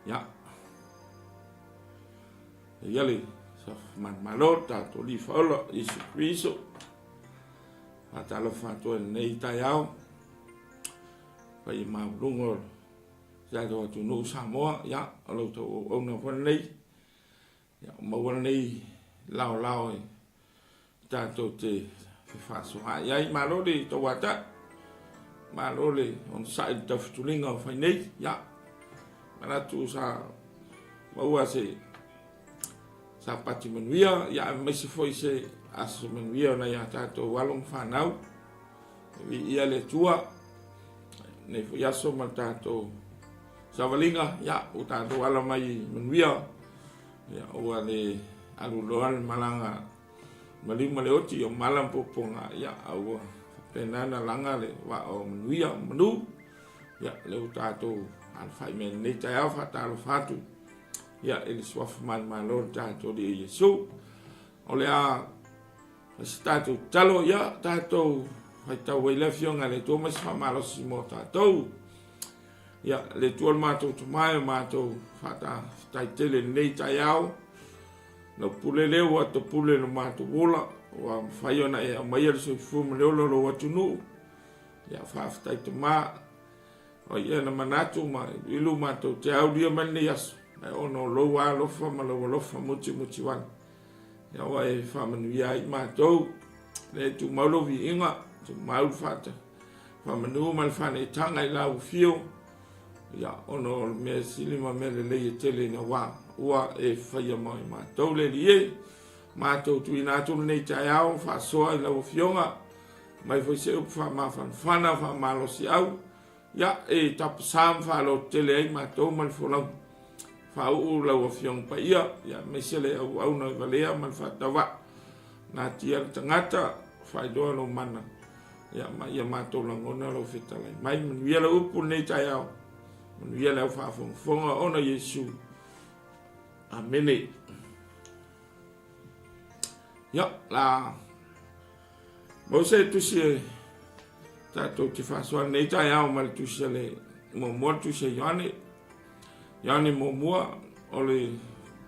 Ya. Yali sa man malo tatou li faolo Yesu Kristo. Atalo FATU nei taiao. Pai maulungo sa do tunu Samoa ya alo to ona fon nei. Ya mawana nei lao tatou te fasoa ai malo le to wata. Malo le on sa taftulinga fai nei ya. Mana tu sa maua se sa pati manuia ya mesi foi se asu manuia na ya tato walong fanau ia le tua ne foi aso ma tato sa valinga ya o tato wala mai manuia ya o ale aluloan malanga malima le oti o malam poponga ya au penana langa le wa o manuia manu ya le tato al fai men nei tai fa talo FATU ya ele swaf man malo tato di Yesu ole a tato talo ya tato fai tau wei le fionga le to mas fa malo simo tato ya le tuol mato to mai mato fata tai tele nei tai au no pule le wa to pule no mato wola wa fai ona e mai le so fu mo lo lo watunu ya fa tai to ma o ia na manatu ma ilu mato te au dia mani yasu e ono loa lofa ma lofa muti wan ya wa e fa manuia i mato le tu maulovi inga tu mau fata fa manu mal fa ne tanga i lau fio ya ono me silima me le tele na wa e fa ia mai mato le lie mato tu ina tu nei tai au fa so i lau fionga mai foi se fa ma fana fa malo si au ya e tap sam fa lo tele ai mato mal folau fa u lo fiong pa ia ya mesele au na valea mal fa tawa na tia tangata fa do lo mana ya ma ia mato lo ngona lo fitala mai men via lo upu nei tai au men via lo fa fonga ona Yesu amen ya la mo se tu se tato te fa so nei tai au mal tu se le mo tu se yani momua ole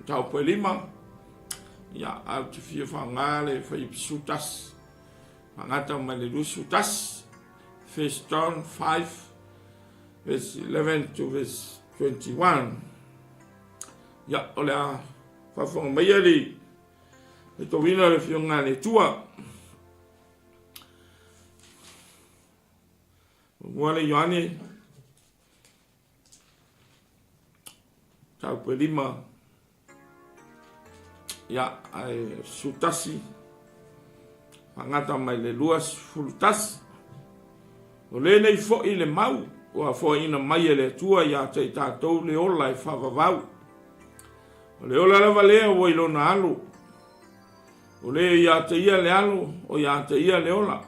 tau pelima ya au te fia whangale whai sutas whangata male sutas 1 John 5 verse 11 to verse 21 ya ole a whawhanga maiari e to wina le fia ngale tua mwale yoane tau pelima ya ai sutasi angata mai le luas fultas o le nei fo i le mau o fo ina mai le tua ya te tatou le ola e favavau o le ola lava lea o ilona alu o le ya te ia le alu o ya te ia le ola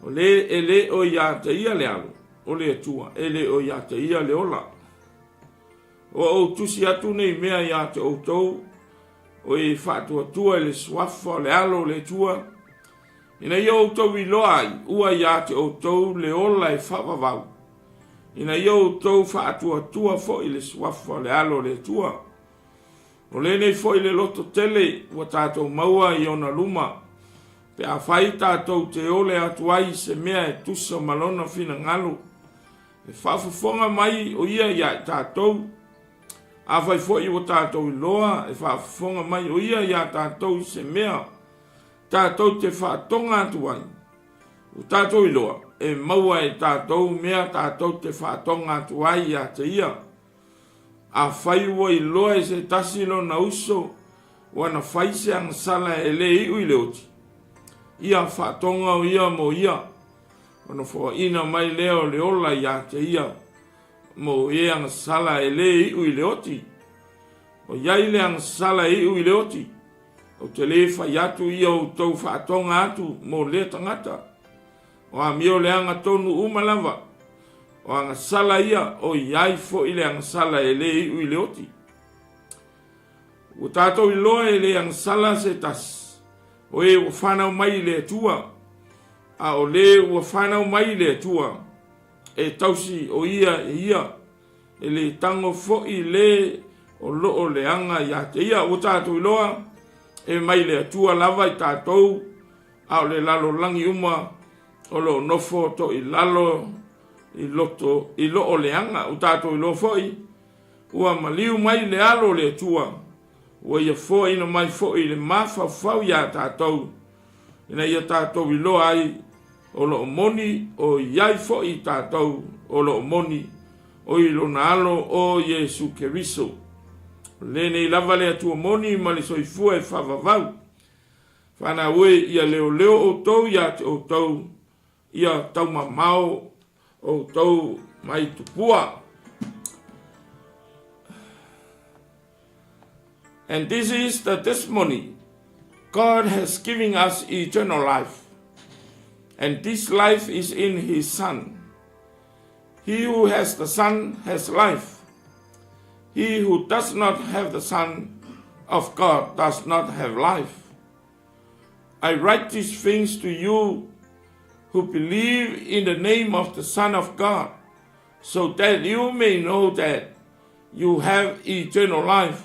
o le ele o ya te ia le alu o le tua ele o ya te ia le ola o tusi atu nei mea ya te outou o e whātua le swafa le alo le tua ina ia outou i loa ai ua ya te outou le ola e whawawau ina ia outou whātua fo i le swafa le alo le tua o le nei fo i le loto tele ua tātou maua i ona luma pe a whai tātou te ole atu ai se mea e tusa malona fina ngalu e whawhafonga mai o ia ya tātou a fai fo i o tātou i loa e whaafonga mai o ia ia tātou se mea tātou te whaatonga atu ai o tātou i loa e maua e tātou mea tātou te whaatonga atu ai ia te ia a fai ua i loa e se tasilo na uso wana fai se angsala e le iu i leoti ia whaatonga o ia mo ia wana fo ina mai leo le ola ia te ia mo e ang sala e le iu i leoti o iai le ang sala iu i leoti o te le fai atu ia o tau whaatonga atu mo le tangata o a mio le anga tonu umalava o ang sala ia o iai fo i le ang sala e le iu i leoti o tātou i loa e le ang sala se tas o e o whanau mai le tua a o le o whanau mai le tua e tausi o ia e le tango fo'i le o loo leanga ia te ia o tātou iloa e mai le atua lava i tātou a o le lalo langi uma o lo nofo to i lalo i loto i loo leanga o tātou iloa fo'i ua maliu mai le alo le atua ua ia fo'i ina mai fo'i le mafau ia tātou ina ia tātou iloa ai o lo moni o iai fo'i tātou o lo moni o ilo na alo o Yesu Keriso. Lene i lava le atua moni ma le soifua e whavavau. Whana ue ia leo leo o tau ia te o tau ia tau mamao o tau mai tupua. And this is the testimony. God has given us eternal life. And this life is in his Son. He who has the Son has life. He who does not have the Son of God does not have life. I write these things to you who believe in the name of the Son of God, so that you may know that you have eternal life.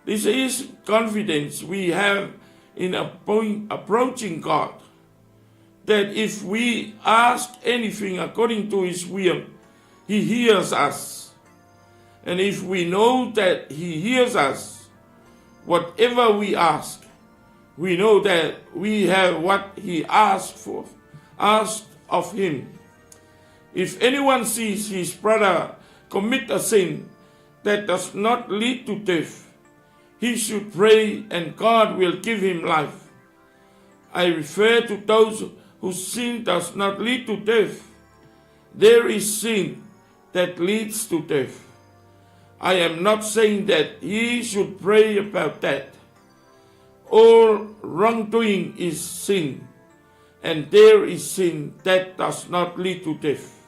This is confidence we have in approaching God, that if we ask anything according to his will, he hears us. And if we know that he hears us, whatever we ask, we know that we have what he asked of him. If anyone sees his brother commit a sin that does not lead to death, he should pray and God will give him life. I refer to those whose sin does not lead to death. There is sin that leads to death. I am not saying that he should pray about that. All wrongdoing is sin, and there is sin that does not lead to death.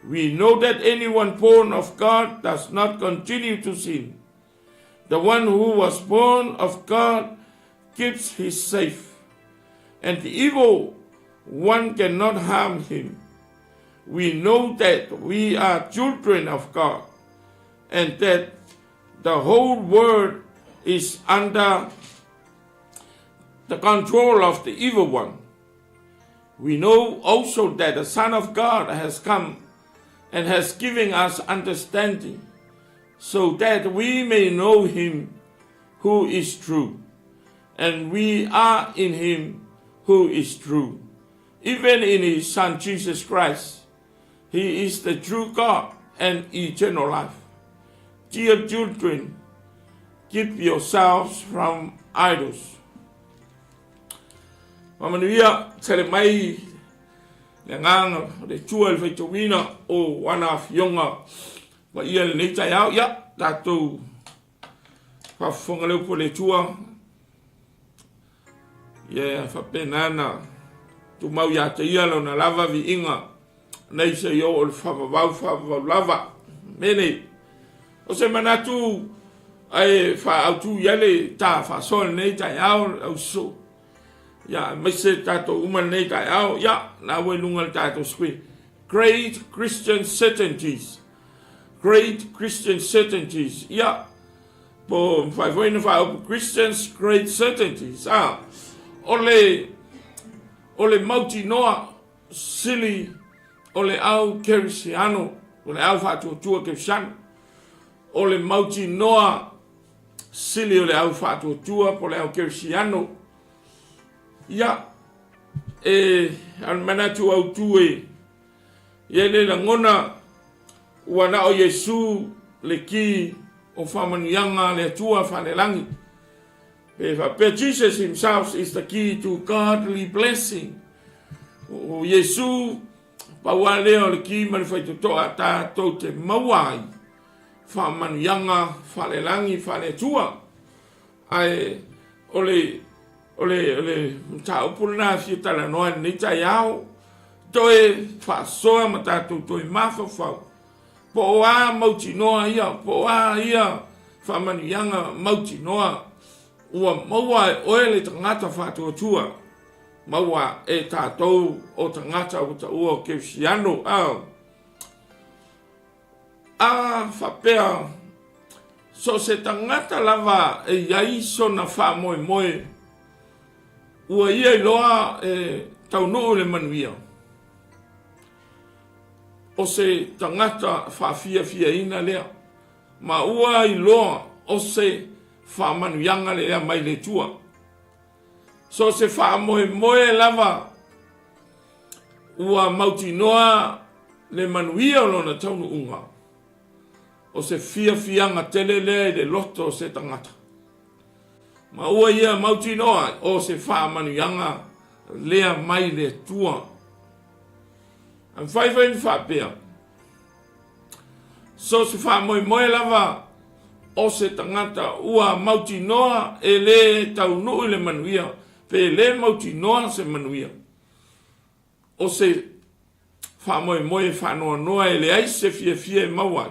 We know that anyone born of God does not continue to sin. The one who was born of God keeps his safe, and the evil one cannot harm him. We know that we are children of God, and that the whole world is under the control of the evil one. We know also that the Son of God has come and has given us understanding, so that we may know him who is true, and we are in him who is true, even in his Son Jesus Christ. He is the true God and eternal life. Dear children, keep yourselves from idols. Mamanuia tere mai le nganga le tua le 𝚘𝚘𝚙𝚢𝚑 o wana fionga wa ia le nei tai au ia tātou whafonga leo po le tua ia whapenana tu mau ia te ia lau na lava vi inga nei se yo o le whawawau lava mene o se manatu ai whaautu ia le tā whasol nei tai au so ya me se tato uman nei tai au ya na we lungal tato squi great Christian certainties, great Christian certainties ya po fai foi no fa Christians great certainties ole mauti noa sili ole au kerisiano ole au fatu tua kerisiano ole mauti noa sili ole au fatu tua po le au kerisiano ia al manatu au tue ia le ngona wana o Yesu le ki o famanianga le tua fanelangi Jesus himself is the key to godly blessing. O Yesu pawale o le ki man fai to ata to te mawai famanianga fanelangi fanetua ai ole ta upuna fi tala no ni ta yao toe fa so mata to mafa fa po a mauti noa ia po a ia fa manianga mauti noa ua maua oele tangata fa to tua maua e tatou o tangata o ta ua ke siano whapea so se tangata lava e iai so na wha moe moe ua ia I loa taunuu le manuia. O se tangata wha fia ina lea ma ua I loa o se wha manuianga lea mai le tua. So se wha moe moe lava ua mauti noa le manuia o lona taunu unga. O se fianga tele le le loto o se tangata. Ma ua ia mauti noa o se wha manuianga lea mai le tua. An whaiwhain whapea. So se wha moe moe lava o se tangata ua mauti noa e le taunuu le manuia. Pe le mauti noa se manuia. O se wha moe moe whanoa noa e le aise fia e mawai.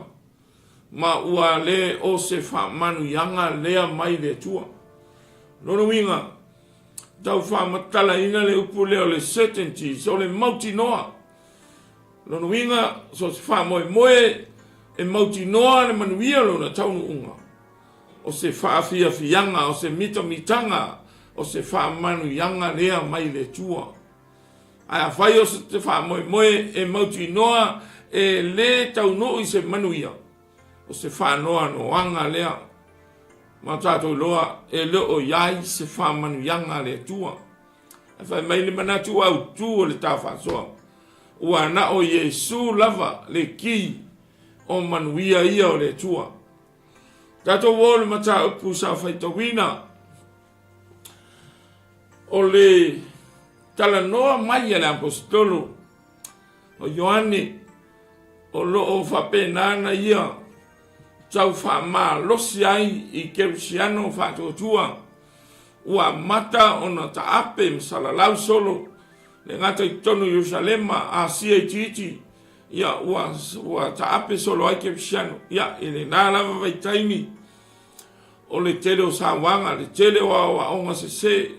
Ma ua le o se wha manuianga lea mai le tua. Nono winga, tau wha matala ina le upu leo le certainties o le mauti noa. Nono winga, so se wha moe moe e mauti noa le manuia lona taunu unga. O se wha fianga, o se mitanga, o se wha manuianga lea mai le tua. Aia whai o se wha moe moe e mauti noa e le taunu I se manuia. O se wha noa noanga lea. Ma tātou loa e leo iai se wha manuianga le tua. E whai mai le manatu au tū o le tāwha soa. Ua na o Yesu lava le ki o manuia ia o le tua. Tātou wō le mata upu sa whaitawina. O le tala noa mai le apostolo. O Ioane. O loo whapenana ia. Tau wha maa losi ai I 𝚗𝚘𝚎 whātua. Ua mata o na taape msalalau solo. Le ngata I tonu Yerusalema a 𝚚𝚑𝚘𝚎. Ia ua taape solo ai 𝚗𝚘𝚎. Ia ele nā lava vaitaimi. O le tele o sawanga, le tele wa onga se.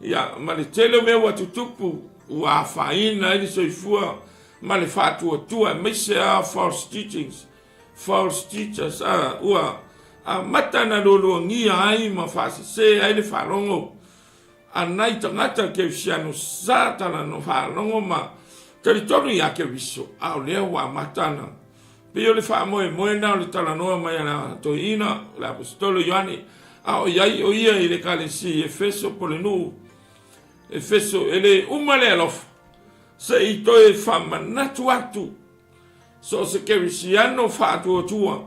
Ia ma le tele me wa tutupu. Ua whaina ili soifua. Ma le whātua meise a false teachings. False teachers ua mata na lolo ngia ai ma se ai le whalongo anai tangata 𝚗𝚘𝚎 satana no whalongo ma tari tonu I ake viso au lea wa matana pe o le wha moe na o le talanoa mai ana to ina le apostolo Ioane au iai o ia I le kalesi Efeso polenu Efeso ele umale alofa se I toe whamanatu atu. So se 𝚗𝚘𝚎 whātua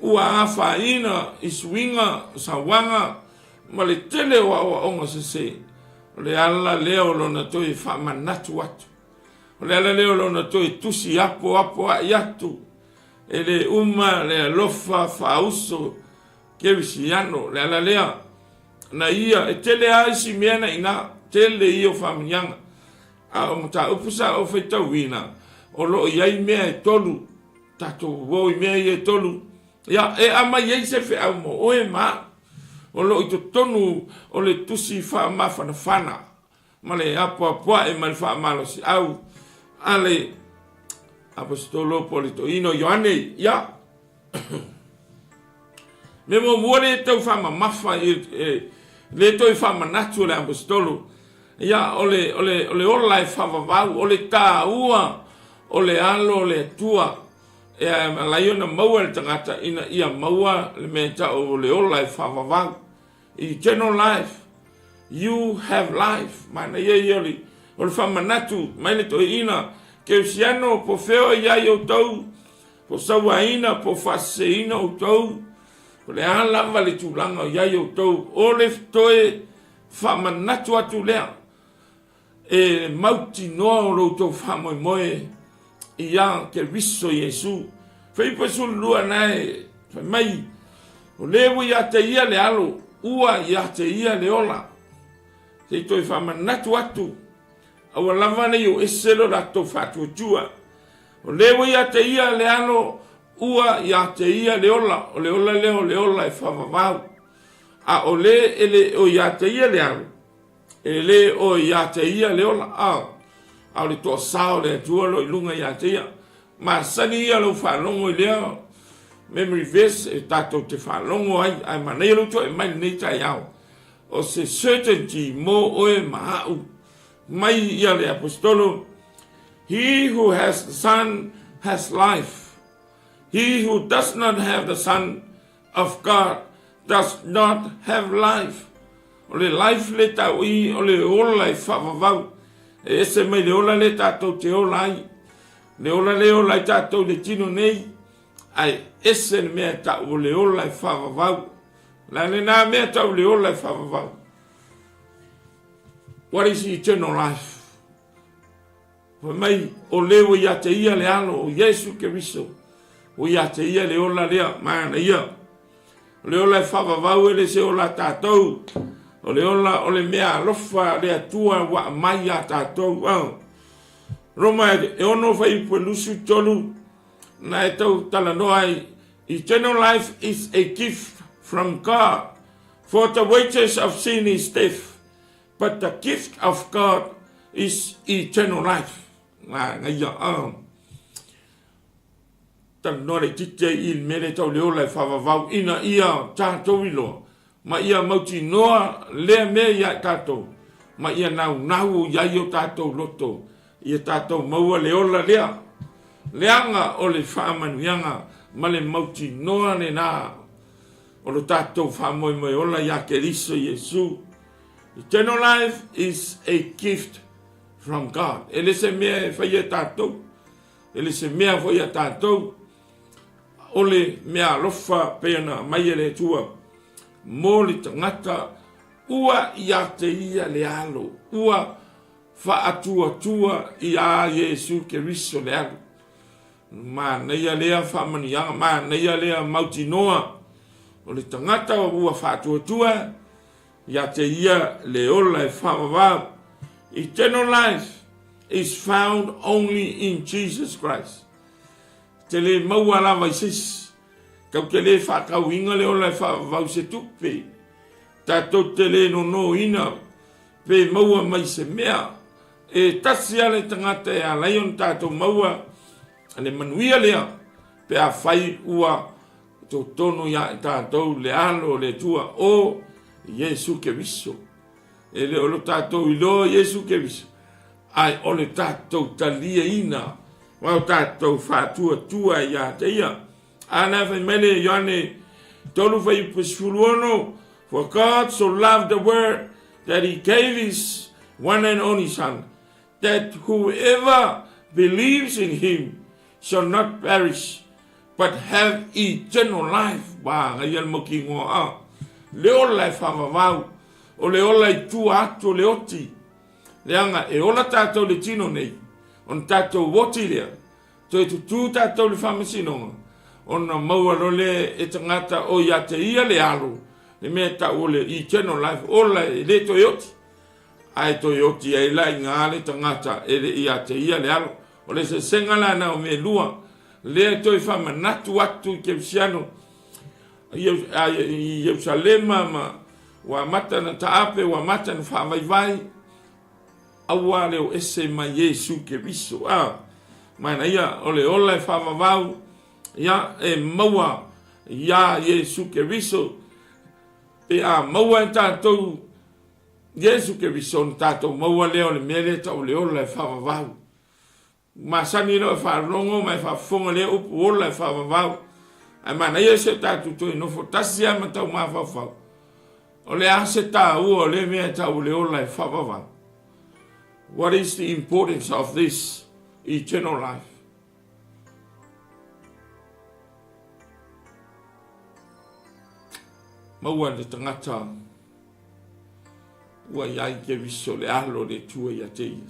ua awhaina I suinga sawanga ma le tele wa onga se. Le ala leo lona toi whamanatu atu. Le ala leo lona toi tusi apo ai atu. E le uma le alofa whauso 𝚗𝚘𝚎 le ala lea. Na ia e tele aisi meana ina tele I o whamanyanga. A o mta upusa o whaitawina. O lo iai mea e tolu, tatou woi mea I e tolu, ia e ama iai se fe au mo, o e maa, o lo I to tonu o le tusi wha mawhanawhana, ma le apua e ma le wha malo si au, a le apostolo polito ino Ioane, ia, me mo muore e tau wha mawha, le toi wha manatu le apostolo, ia o le ola e wha wawau, o le tā ua, o le alo le tua e laiona maua le tangata ina ia maua le meta o le ola e whawawau. Eternal life. You have life. Mana ia o le whamanatu mai le toi ina 𝚗𝚘𝚎 po feo ia o tau po sawaina po whaseina o tau po le alava le tūlanga ia o tau o le toi whamanatu atu lea e mauti noa o lo tau whamoe moe ia ke viso Yesu. Fai pasu lua nae, fai mai. O lewa ia te ia le alo, ua ia te ia le ola. Te toi whamanatu atu. Awa lava nei o eselo rato whātua. O lewa ia te ia le alo, ua ia te ia le ola. O le ola leo le ola e whamavau. A o le ele o ia te ia le alo. Ele o ia te ia le ola. A le toa sao le tua lo ilunga ia te ia. ma sani ia lo whalongo I lea, memory verse e tātou te whalongo ai manei lo to e mai nei tai au. O se certainty mo oe mahau, mai ia le apostolo, he who has the Son has life. He who does not have the Son of God does not have life. O le life le tau I, o le ola I whawawau. E ese mai le ola le tātou te ola ai. Le ola I tātou le tino nei. Ai ese le mea tau le ola I whawawau. La le nā mea tau le ola I whawawau. What is eternal life? Wa mai o lewa ia te ia le alo o Yesu Keriso. O ia te ia le ola lea maana ia. O le ola I whawawau ele se ola tātou. O le ola o le mea alofa le atua wa mai a tātou. Roma e ono whai pue lusu tolu. Na e tau tala noai. Eternal life is a gift from God. For the wages of sin is death. But the gift of God is eternal life. Ngay giờ tận nói để chích chơi in mê để tao liêu lại phá vào ina ia cha châu lo mà ia mau chỉ nó le mê ya ta tô mà ia nào ya yo ta tô lotto ia ta tô mau liêu là leanga o le phá man yanga mà le mau chỉ nó ne na o lo ta tô phá moi moi o la ya Keriso Yesu. Eternal life is a gift from God. Ele se mea whaia tātou. Ele se mea whaia tātou. Ole mea lofa peana mai ele tua. Mō le tangata. Ua ia te ia le alo. Ua whaatua tua I a Yesu Keriso le alo. Ma neia lea whamanianga. Ma neia lea mauti noa. Ole tangata ua whaatua tua. Ia te ia le ola e whamawau. Eternal life is found only in Jesus Christ. Te le maua lava I sis. Kau ke le whakau inga le ola e whamawau se tupe. Tātou te le no ina. Pe maua mai se mea. E tasi ale tangata e a laion tātou maua. Ale manuia lea. Pe a whai ua. Tō tono ia tātou le alo le tua o Yesu Keriso. E le olo tātou ilo Yesu Keriso. Ai ole tātou talia ina. Wau tātou whātua tua ia te ia. Ana whai mele Ioane tolu whai pusfuluono. For God so loved the world that He gave His one and only Son, that whoever believes in Him shall not perish, but have eternal life. Ba ngai mo ki ngoa. Le ola e whamawau, o le ola I tua atu le oti. Leanga e ola tātou le tino nei, on tātou woti lea, to e tutu tātou le whamasinonga, on na maua role e tangata o ia te ia le alo, le mea ta o le eternal life, ola e le to e oti. Ai to e oti e lai ngā le tangata e le ia te ia le alo, o le se sengala na o me lua, le to e whamanatu atu ke visiano, Yerusalema ma wa mata na taape wa mata na whaamaiwai aua leo ese ma Yesu Keriso mana ia ole ola e whaamawau ia e maua ia Yesu Keriso pe a maua e tātou Yesu Keriso na tātou maua leo le mere ta ole ola e whaamawau ma sani lo e whaarongo ma e whaafonga leo upu ola e whaamawau ai mana ia se tātou toi no fotasi a matau ma whawhau. O le a se tā ua o le mea tau le ola e whawawau. What is the importance of this eternal life? Maua le tangata ua iai ke viso le alo le tua ia te ia.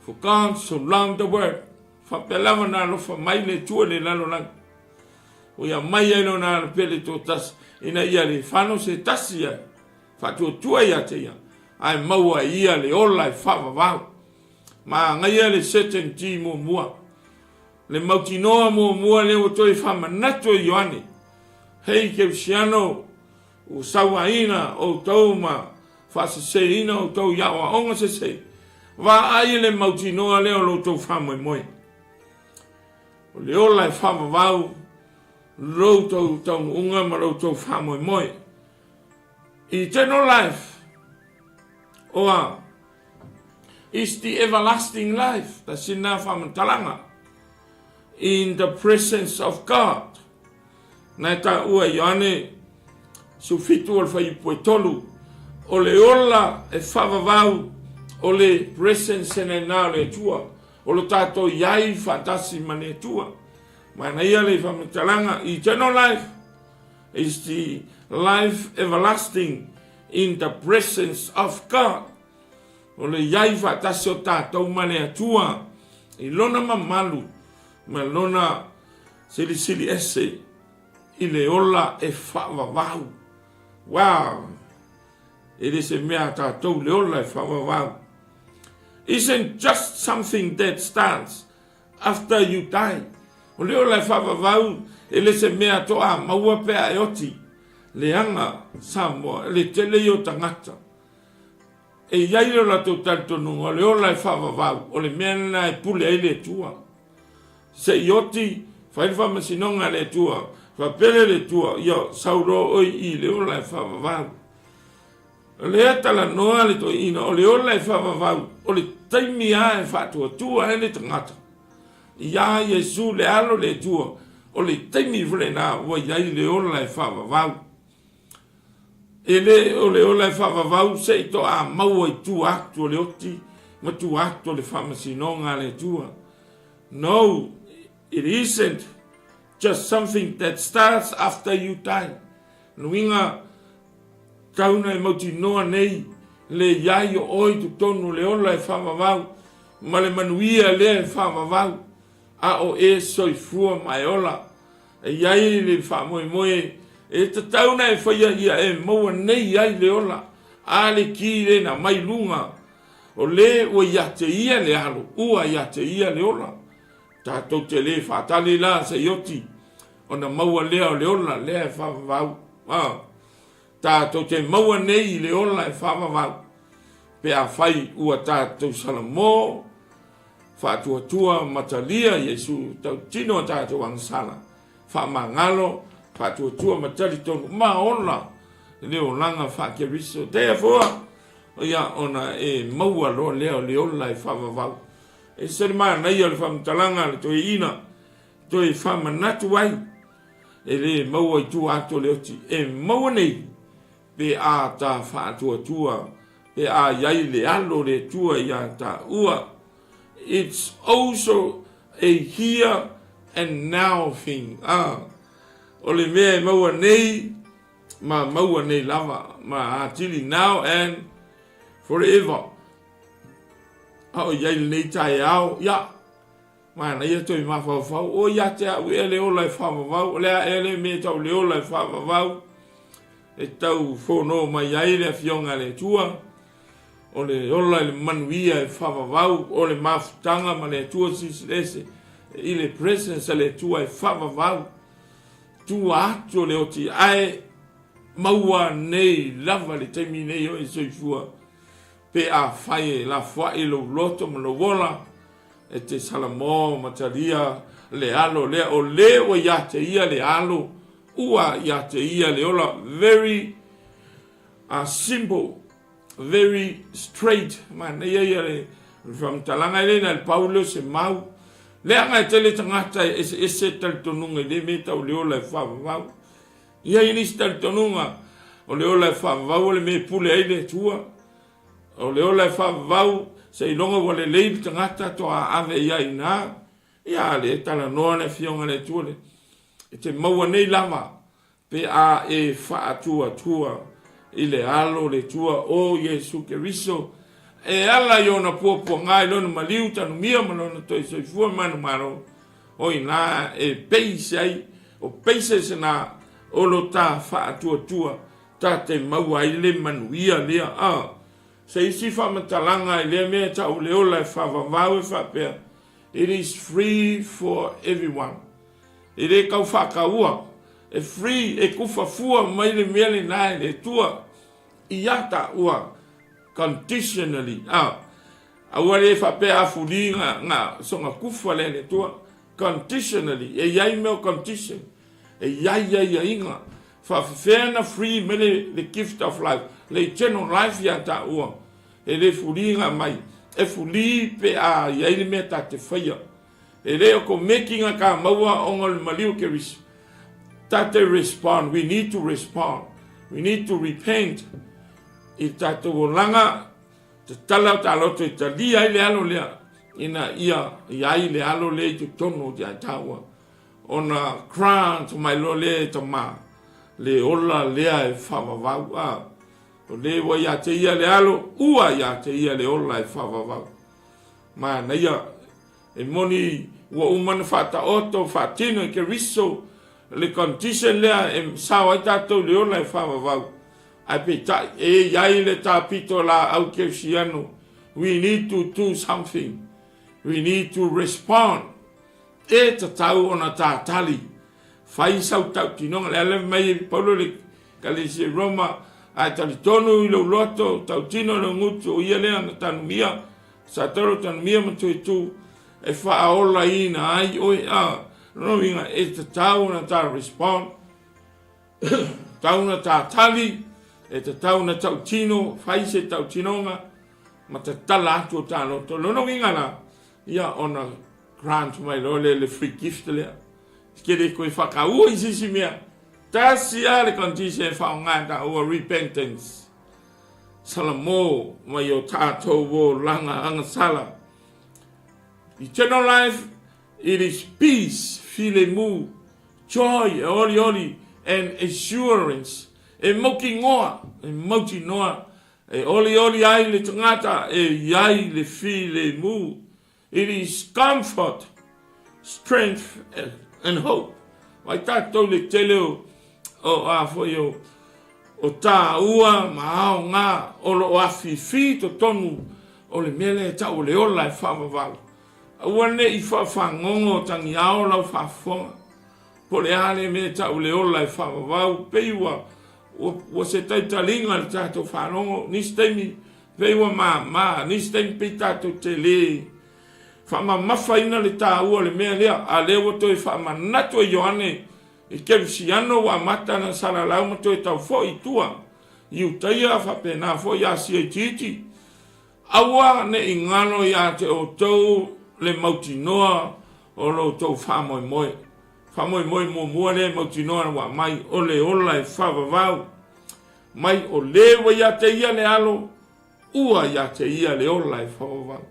For God so loved the world. Whapelawa nā lofa mai le tua le lalo lang. O ia mai eno nā pele tō tas. Ina ia le whano se tasi ia. Whatua tua ia te ia. Ai maua ia le ola e whawawau. Ma ngai ia le certainties mua. Le mautinoa mua le o toi whamanatu i Ioane. Hei ke usiano o sauaina o tau ma whasaseina o tau iawa onga se se. Wa ai le mautinoa leo lo tau whamoemoe. O le ola e whamawau, lo tau unga ma lo tau whamoemoe. Eternal life, or is the everlasting life, the sina whamatalanga, in the presence of God. Nai ta ua Ioane, su fitu al whai poe tolu, o le ola e whavavau, o le presence ene nā le tua, o le tātou iai whatasi mane tua. Mana ia le whamatalanga, eternal life is the life everlasting in the presence of God. O le iai whatasi o tātou mane tua, I lona mamalu, ma lona sili ese, I le ola e whavavau. Wow! It is a mea tātou le ola e whavavau. Isn't just something that starts after you die. O le ola e whavavau, e le se mea toa maua pea e oti. Le anga Samoa, le tele I o tangata. E iai o la tau taltonunga, o le ola e whavavau, o le mea na e pule e le tua. Se I oti, whailwa masinonga le tua, whapele le tua, ia sauro oi I le ola e whavavau. O le atala noa le toi ina, o le ola e whavavau, o le taimi a e whatua tua e le tangata. Ia Yesu le alo le tua, o le taimi vile na, wa iai le ola e whavavau. O le ola e whavavau, se I to a maua I tu aktu o le oti, ma tu aktu o le whamasinonga le tua. No, it isn't just something that starts after you die. Nuinga, kauna e mauti noa nei, le iai o oi tu tonu le ola e whamavau, ma le manuia le e whamavau, a o e soifua mai ola, e iai le whamoemoe, e ta tauna e whaia ia e maua nei iai le ola, a le ki le na mai lunga, o le o iate ia le alo, ua iate ia le ola, tātou te le whatali la se ioti, o na maua lea o le ola, lea e whamavau, tātou te maua nei le ola e whamavau, pe a whai ua tātou salamo, whātua matalia Yesu, tau tino tātou angsala, whamangalo, whātua matali tonu, maola, leo langa whakeriso, te fua, o ia ona e maua lo leo le ola e whamavau. E sari maa nei le whamtalanga le toi ina, toi whamanatu ai, e le maua I tu ato le oti, e maua nei, pe a ta whātua, pe a iai le alo le tua I a ta ua. It's also a here and now thing. O le mea e maua nei, ma maua nei lava, ma atili now and forever. O iai le nei tae au, ia, ma na ia toi mawhawhau, o ia te au e le ola e whamawau, lea e le me tau le ola e whamawau, e tau whono mai ai le fionga le tua, o le ola le manuia e whamawau, o le mawhutanga ma le tua sisilese, I le presence le tua e whamawau, tua atu le oti ai, maua nei, lava le taimi nei o e soifua, pe a whae la whae lo loto ma lo wola, e te salamo matalia le alo, le o le o ia te ia le alo, ua ia te ia le ola, very simple, very straight, man, ia le, from talanga le na le Paulo se mau, le anga e tele tangata e se tal tonunga, le me tau le ola e whavavau, ia inis tal tonunga, o le ola e whavavau, le me pule ai le tua, o le ola e whavavau, se I longa wale leil tangata to a ave ia ina, ia le tala noa le fionga le tua le, e te maua nei lava, pe a e whaatua I le alo le tua o Yesu Keriso, e ala I ona puapua ngai lona maliu tanu mia malona toi soifua manu maro, o ina e peise ai, o peise se na olo ta whaatua, ta te maua I le manuia lea se isi whamatalanga I le mea tau le ola e whavavau e whapea. It is free for everyone. I le kau whakaua. E free e kufa fua mai le mea le nai le tua. I ata ua conditionally. Awale fa pe afuli nga songa kufa le tua conditionally e yai me condition e yai inga fa fena free mele the gift of life le eternal life ya ta ua e le fuli nga mai e fuli pe a yai me ta te faya e le ko making a ka maua ongol maliu ke tate respond. We need to respond. We need to repent. I tate langa te tala talo te talia ile alo lea ina ia ile alo le te tono te atawa ona crown to my lole to ma le ola lea e whawawau o le wa ia te ia le alo ua ia te ia le ola e whawawau ma na ia e moni wa umana whata oto whatino ke riso le condition lea e sawa i tatou le ola e whawawau ai pe ta e yai le tapito la au 𝚗𝚑𝚙𝚢𝚑. We need to do something. We need to respond. E ta tau ona ta tali. Fai sau tau tinonga le ale mai paulo le kalisi Roma ai tali tonu i lo loto tau tino le ngutu o ia lea na tanumia sa toro tanumia matu e tu e wha aola ina ai oi no inga e ta tau ona ta respond. Tau na ta tali e te tau na tau tino, whai se tau tinonga, ma te tala atu o tālo. To lono inga na, ia ona grant mai lole le free gift lea. Kere koe whakaua i sisi mea. Tasi a le kontise e whaongata ua repentance. Sala mō mai o tātou o langa angasala. Eternal life, it is peace, 𝚘𝚘𝚦𝗓𝚗𝚢𝚑, joy, oli, and assurance. E moki ngoa, e mauti noa, e oli ai le tangata, e yai le 𝚘𝚘𝚦𝗓𝚗. It is comfort, strength, and hope. Wai tātou le teleo o a whaio o tā ua, maao ngā, o lo awhiwhi to tonu, o le mele e tau le ola e whawawau. Awane i whawhangongo tangi ao lau whawhonga. Po le ale me tau le ola e whawawau, peiwa, o se taitalinga le tātou whanongo, nisteimi, peiwa nisteimi pe tātou te le. Whama mawhaina le tā ua le mea lea, a leo to e whama nato e Ioane, e 𝚗𝚑𝚙𝚢𝚑𝚗 wa mata na sara lau mato e tau fo i tua. Iu taia whapena fo ia 𝚚𝚑𝚑𝚗𝚑. Awa ne ingano ia te o tau le mautinoa o lo tau whamoemoe. Whamoemoe mua le mautinoa wa mai o le ola e whawawau. Mai o lewa ia te ia le alo, ua ia te ia le ola e whawawau.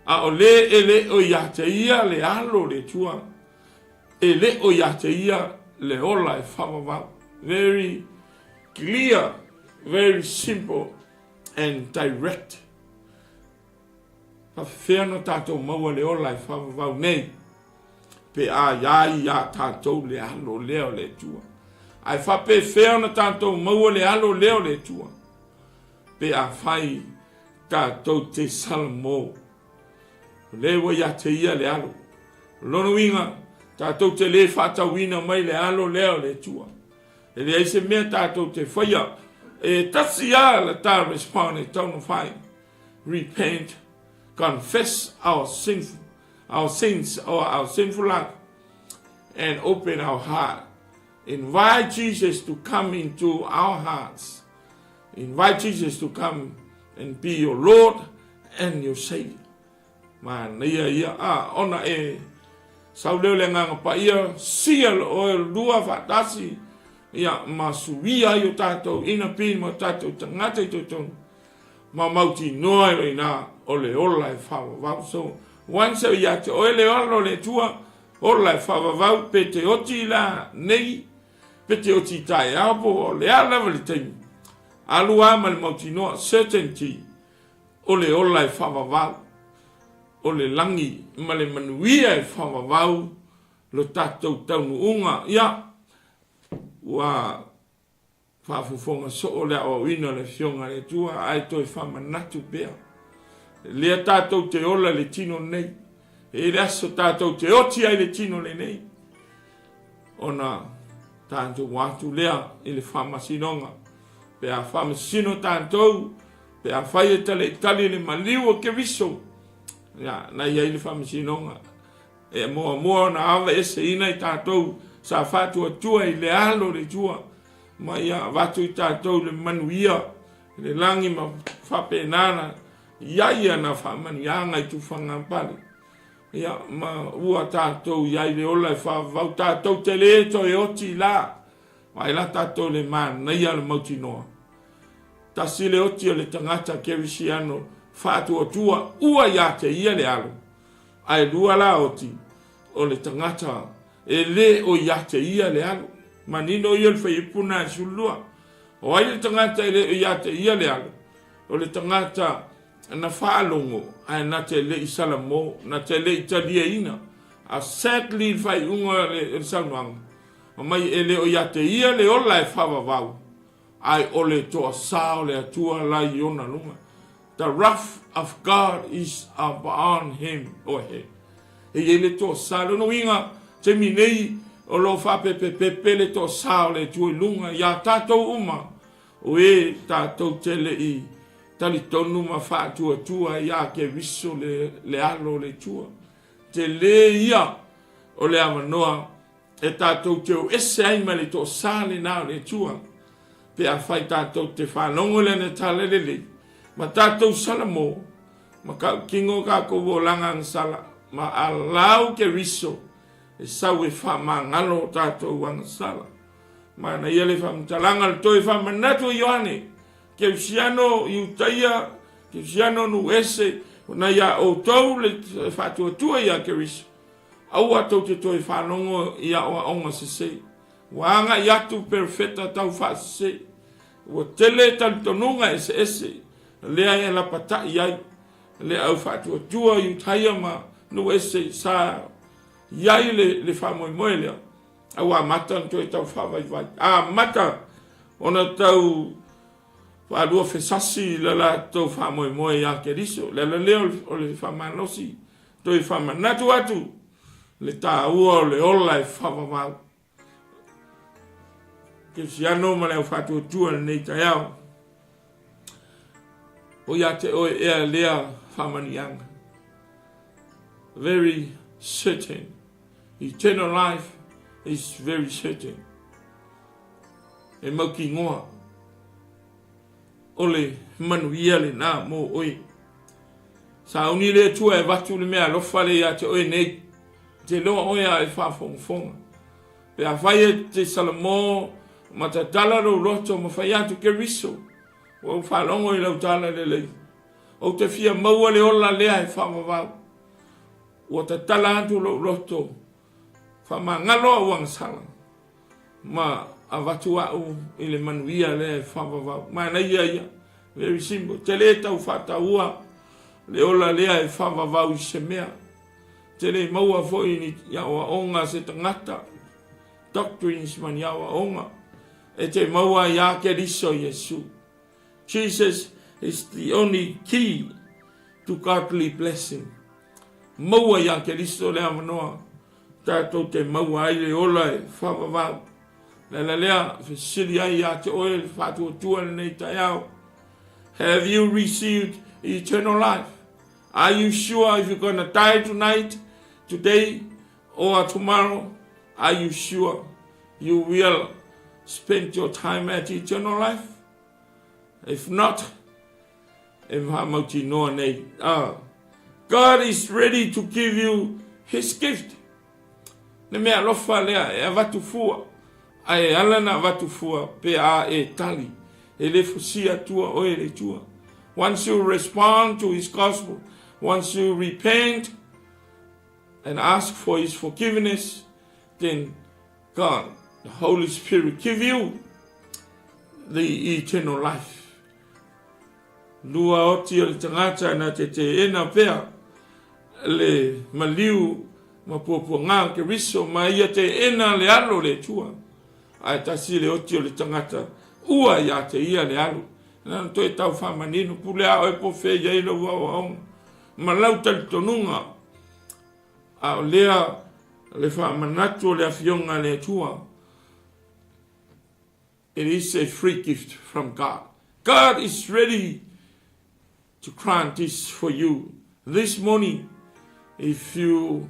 A o le o ia te ia le alo le tua. E le o ia te ia le ola e whawawau. Very clear, very simple and direct. Whawhiano tātou maua le ola e whawawau nei. Pe a iai ia tātou le alo leo le tua. Ai whape whiana tātou maua le alo leo le tua. Pe a whai tātou te salamo. Lewa ia te ia le alo. Lono inga, tātou te le whatawina mai le alo leo le tua. E le eise mea tātou te whaia. E tasi a le tā respond e taunu whai. Repent, confess our sins or our sinful life, and open our heart. Invite Jesus to come into our hearts. Invite Jesus to come and be your Lord and your Savior. Man, ia ona e sauleo le nganga pa ia sial o lua fatasi ia masuia yo tatou ina pin mo tatou tangata i totonu ma mauti noa e na ole ola e whawawau. So once a ia te oele alo le tua ola e whawawau pe te oti la nei pe te oti tai apo o le alawa le teimi alu ama le mauti noa certainty ole ola e whawawau o le langi ma le manuia e whawawau lo tatou taunu unga ia wa whawhufonga so o le o ina le fionga le tua ai toi whamanatu bea lea tatou te ola le tino nei e le aso tatou te oti ai le tino le nei ona tatou watu lea i le whamasinonga pe a whamasino tatou pe a whai tali le maliu o ke viso. Ia, na iai le whamasinonga. E moa na awa ese ina I tātou sa whātua tua I le alo le tua. Ma ia watu I tātou le manuia, le langi ma whape nana, iai ana whamanuianga I tu whangampale. Ia, ma ua tātou iai le ola I whawau tātou te le to e oti la. Mai la tātou le man, na ia le mauti noa. Tasi le oti o le tangata kerisiano, whātua tua, ua ia te ia le alo. Ai lua la oti, o le tangata, e le o ia te ia le alo. Manino ia le whaipuna e sulua. O ai le tangata e le o ia te ia le alo. O le tangata na whaalongo, ai na te le I salamo, na te le I talia ina. A sadly whai unga le salmanga. O mai e le o ia te ia le ola e whawawau. Ai o le toa sao le atua lai ona lunga. The wrath of God is upon him. O he. E le toa sao. No inga te minei o lo whapepepepe le toa sao le tui lunga. Ia tātou uma. O e tātou tele I. Tali tonu ma whātua tua ia ke viso le alo le tua. Te le ia o le amanoa. E tātou teo ese ai ma le toa sale nao le tua. Pe a whai tātou te whanongo le ne tale le le. Ma tātou salamo. Ma ka kingo ka kovo langang sala. Ma a lau ke riso. E sau e wha ma ngalo tātou wang sala. Ma na ia le wha mtalanga le toi wha manatu Ioane. Ke usiano I utaia. Ke usiano nu ese. Na ia o tau le whatua tua ia ke riso. Au atou te toi whanongo ia o aonga se se. Wanga I atu perfeta tau wha se se. Ua tele talitonunga ese. Lea e la pata iai. Le au whatua tua I utaia ma nu ese sa. Iai le whamoe moe lea. Au a mata toi tau whawai vai. A mata ona tau whaadua whesasi la tau whamoe moe ia ke riso. Le leo o le whamanosi. Toi whamanatu atu. Le tā ua o le ola e whawawau. Ke si ano ma leo whatua tua nei tai au. O ia te oe ea lea whamanianga. Very certain. Eternal life is very certain. E mau ki ngoa. O le manuia le nā mō oe. Sa uni le tua e watu le mea lofa le ia te oe nei. Te loa oia e whafonga. Pe a whaia te salamo, ma ta tala ro roto, ma whaia tu ke riso. O whalongo I lau tala le lei. O te fia maua le ola lea e whamawau. O ta tala atu lo roto. Whama ngalo a wang sala. Ma a watu au I le manuia lea e whamawau. Ma na ia. Very simple. Te le tau whata ua. Le ola lea e whamawau I se mea. Te le maua foi ni yawa onga se tangata. Doctrines man yawa onga. E te maua ya ke riso Yesu. Jesus is the only key to godly blessing. Maua ya ke riso le amanoa. Tātou te maua ai le ola e whawawau. Le lea whisiri ai ya te oe whatua tua nei tai au. Have you received eternal life? Are you sure if you're going to die tonight? Today or tomorrow, are you sure you will spend your time at eternal life? If not, God is ready to give you his gift. Ne mea lofa lea e avatu fua. Ai alana avatu fua pe a e tali. E le fusia tua o e le tua. Once you respond to his gospel, once you repent and ask for his forgiveness, then God, the Holy Spirit, give you the eternal life. Lua oti o le tangata na te ena pea le maliu ma puapua ngā ke riso ma ia te ena le alo le tua. Ai tasi le oti o le tangata ua ia te ia le alo. Nana toi tau whamanino pule ao e po whea iei lo wau aonga. Ma lau tali tonunga a lea le whamanatu o le awhionga le tua. It is a free gift from God. God is ready to grant this for you this morning, if you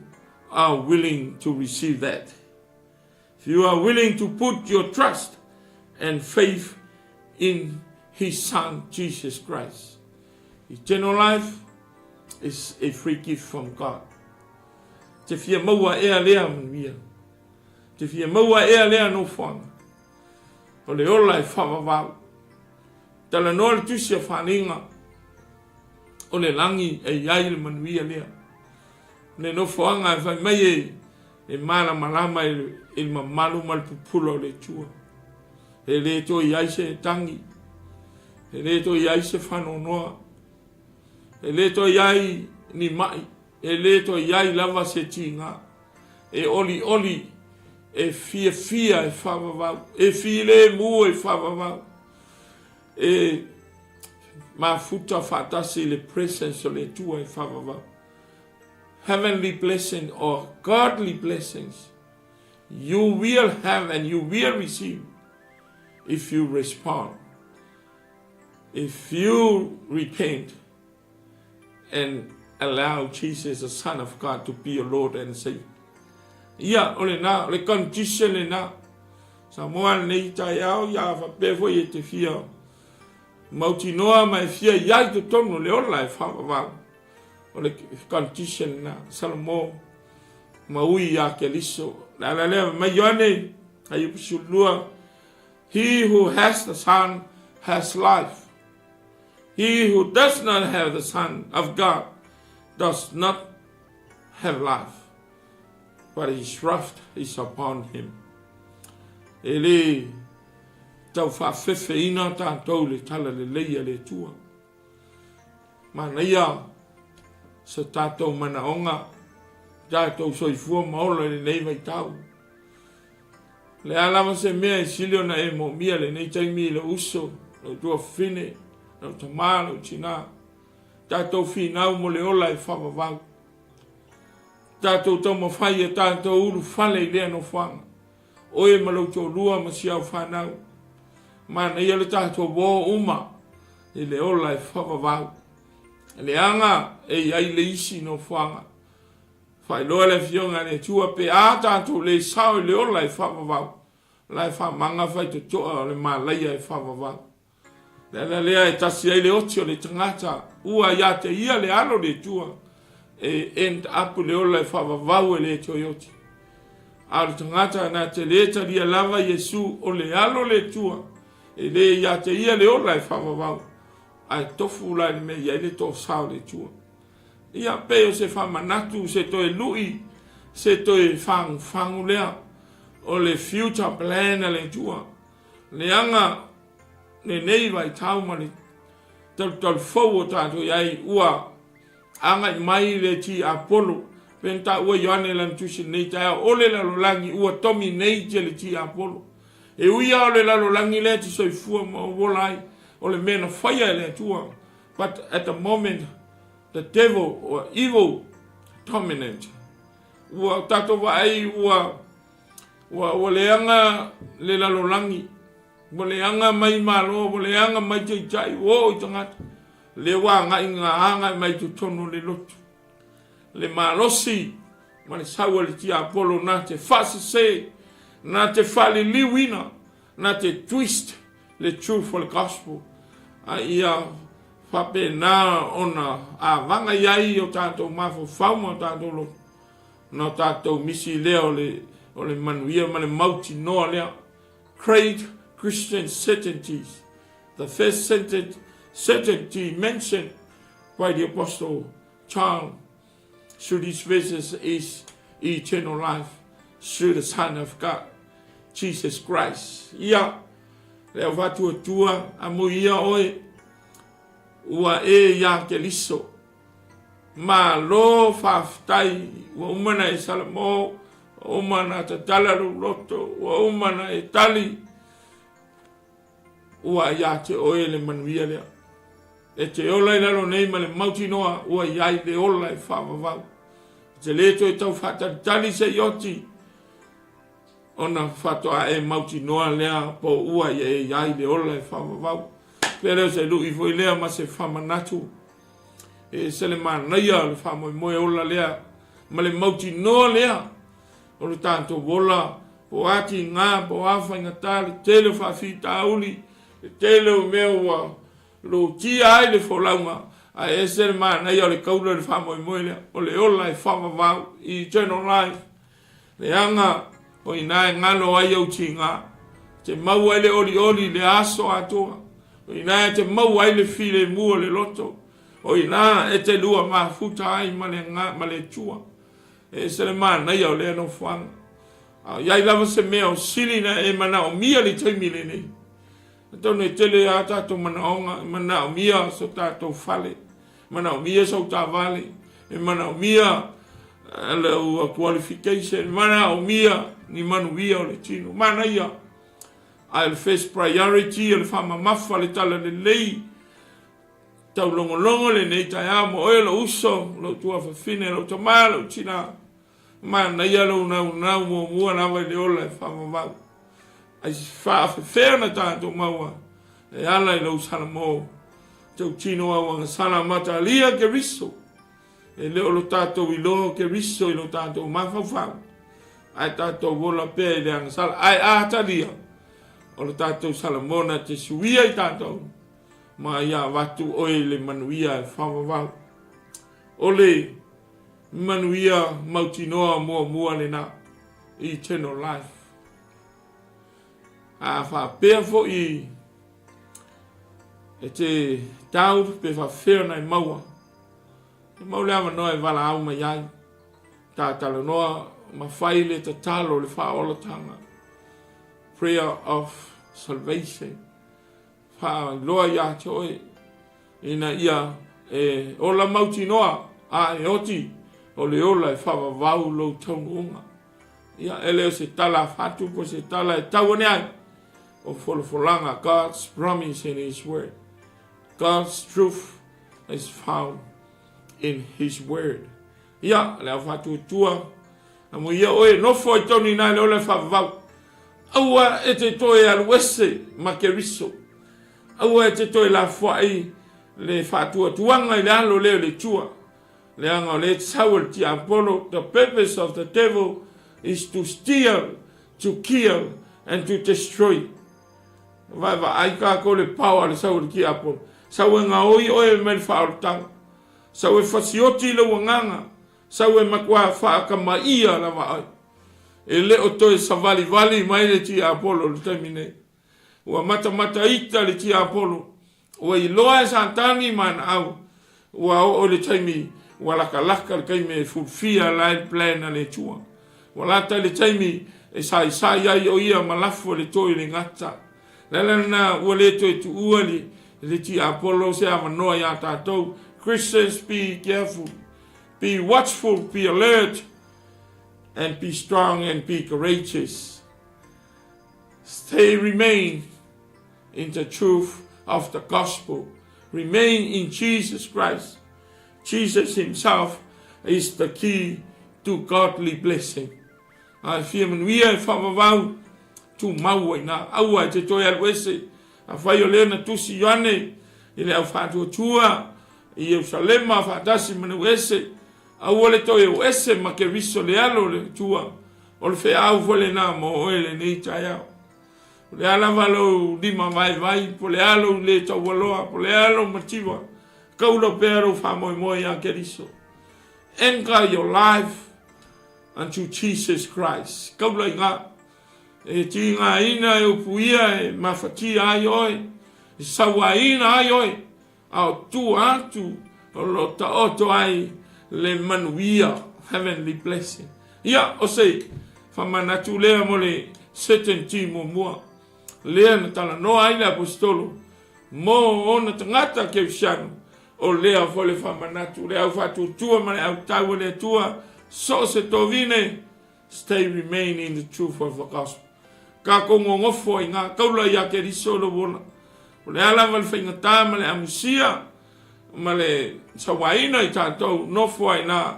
are willing to receive that. If you are willing to put your trust and faith in His Son, Jesus Christ. Eternal life is a free gift from God. Te fia maua ea lea manuia. Te fia maua ea lea no whanga. O le ola e whawawau. Tala noa le tusi a whanenga. O le langi e iai le manuia lea. Ne no whanga e whai mai e mara malama e mamalu mal pupula o le tua. E le to iai se tangi. E le to iai se whanonoa. E le to iai ni mai. E le to iai lava se tinga. E oli oli. E fia fia e whawawau. E file mu e whawawau. E mafuta fatasi le presence o le tua e whawawau. Heavenly blessing or godly blessings you will have and you will receive if you respond. If you repent and allow Jesus, the Son of God, to be your Lord and Savior. Ia, ole na, le condition le na. Sa moa nei tai au, ia fa pefo i te fia. Mauti noa mai fia iai te tonu le ola e whawawau. Ole condition na, salamo, maui ia ke liso. La la lea, mai yoane, ai upisulua. He who has the Son has life. He who does not have the Son of God does not have life, but His wrath is upon him. Ele tau whawhewhe ina tātou le tala le leia le tua. Mana ia sa tātou mana onga, tātou soifua maola le nei mai tau. Le alama se mea e silio na e mo mia le nei taimi le uso, le tua fine, le tamā, le tina. Tātou whinau mo le ola e whawawau. Tātou tau mawhai e tātou uru whale i lea no whanga. Oe malau tō lua ma siau whanau. Mana ia le tātou wō uma i le ola e whawawau. Le anga e ai le isi no whanga. Whai loa le fionga ne tua pe a tātou le sao i le ola e whawawau. Lai whamanga whai to toa le mālaia e whawawau. Le lea e tasi ai le oti o le tangata. Ua ia te ia le alo le tua. E end up le ola e whawawau e le toyoti. A le tangata na te le taria lava Yesu o le alo le tua. E le ia te ia le ola e whawawau. Ai tofu la le mea ia le tō sao le tua. Ia peo se whamanatu se toi lui. Se toi whangu lea. O le future plan le tua. Le anga ne nei vai tau mani tal fau o tātou iai ua anga I mai le ti Apollo penta ua Ioane lan tusi nei taia o le lalolangi ua tomi nei te le ti Apollo e uia o le lalolangi le ti soifua ma wolai o le mena whaia le tua. But at the moment the devil or evil dominant ua tātou wa ai ua leanga le lalolangi Bole anga mai malo, bole anga mai te tai, o I tangata. Le wanga I ngā anga mai te tono le lotu. Le malosi, ma le saua le ti Apollo na te whasase, na te whale liwina, na te twist le truth for the gospel. A ia whape nā ona a wanga iai o tātou mafo whauma o tātou lo. No tātou misi leo o le manuia ma le mauti noa lea. Great Christian certainties. The first certainty mentioned by the Apostle John through these verses is eternal life through the Son of God, Jesus Christ. Ia, leo watu atua, amu ia oe, ua e ia ke liso. Ma lo whaftai, ua umana e salamo, ua umana ta talaru loto, ua umana e tali, ua ia te oe le manuia lea. E te ola I lalo nei ma le mauti noa, ua iai le ola e whawawau. Te leto e tau whatatali se ioti, ona whatoa e mauti noa lea, po ua iai le ola e whawawau. Pero se lui foi lea ma se whamanatu, e se le mana ia le whamoemoe ola lea, ma le mauti noa lea, o le tātou wola, po ati ngā, po awha ingatā, le tele whawhita auli, le tele o mea ua, lo tia ai le wholaunga, a e se le mana ia le kaula le whamoemoe lea, o le ola e whamawau, i eternal life, le anga, o ina e ngalo ai au ti ngā, te mau ai le oli le aso atoa, o ina e te mau ai le file mua le loto, o ina e te lua mafuta ai ma le tua, e se le mana ia o le ano whanga. Iai lava se mea o sili na e mana o mia li taimi le nei. Tonu e tele a tātou mana o mia so tātou fale, mana o mia so tā vale, e mana o mia le qualification, mana o mia ni manu ia o le tino, mana ia. Ai le first priority, le whama mafa le tala le lei, tau longolongo le nei tai amo, oe lo uso, lo tua whawhine, lo tamā, lo tina, mana ia lo nau mua nawa le ola e whama mau. Ai whawhawhea na tātou maua, e ala i lo sana mō, tau tino awanga sana mata lia ke riso, e leo lo tātou i lo ke riso i lo tātou mawhawhau, ai tātou wola pē i le angasala, ai āta lia, o lo tātou salamona te suia i tātou, ma ia watu oe le manuia e whamawau. O le manuia mautinoa mua le na, eternal life. A whapea fo i, e te tau pe whawhea nei maua. E maule ama noa e wala au mai ai, tā tala noa ma whaile te talo le whaolatanga. Prayer of salvation. Wha loa ia te oe. Ina ia e ola mauti noa a e oti o le ola e whawa vau lo taunu unga. Ia ele o se tala FATU po se tala e tau ane ai. O wholofolanga God's promise in His word. God's truth is found in His word. Ia le au FATU tua. Amo ia oe nofo i tonu ina le ola e whawa vau. Aua e te toe aluese ma ke riso. Aua e te toe la whai le whatua tuanga i le alo leo le tua. Le anga le tsawel ti Apollo. The purpose of the devil is to steal, to kill, and to destroy. Vai aika ko le power le tsawel ki Apollo. Sawe nga oi oe me le whaorotanga. Sawe fasioti le wanganga. Sawe makwa whaakama ia la wa ai. E le o toi sa vali mai le ti Apollo le taimine. Ua mata ita le ti Apollo. Ua i loa e santani man au. Ua o le taimi. Ua laka le kaime fulfia life plan na le tua. Ua lata le taimi e sai ai o ia malafo le toi le ngata. Lelana ua le toi tu ua le ti Apollo se amanoa ia tātou. Christians, be careful. Be watchful, be alert. And be strong and be courageous. Remain in the truth of the gospel. Remain in Jesus Christ. Jesus Himself is the key to godly blessing. I fear when we are from around to Maui now. Aua te toi alwese. A whai o lena tusi yoane. Ile au whātua tua. I Yerusalema whātasi manu ese. Aua le toi o ese ma ke riso le alo le tua. O le whea au whole nā mo oele nei tai au. Po le alawa lo lima vai, po le alo le tau waloa, po le alo matiwa. Kaula pero whamoe a ke riso. Anchor your life unto Jesus Christ. Kaula inga. E ti ngā ina e upuia e mawhati ai oi. E sawa ina ai oi. Au tu atu o lo ta oto ai le manuia, heavenly blessing. Ia, o sei, whamanatu lea mo le Certainties mua. Lea na tala noa ai le apostolo. Mo ona tangata ke usiano. O lea fole whamanatu lea au whatu tua mane au tau lea tua. So se tovine, remain in the truth of the gospel. Ka kongo ngofo i ngā kaula ia ke riso lo wona. O le alawa le whaingata ma le amusia. Ma le sawaina i tātou nofo ai nā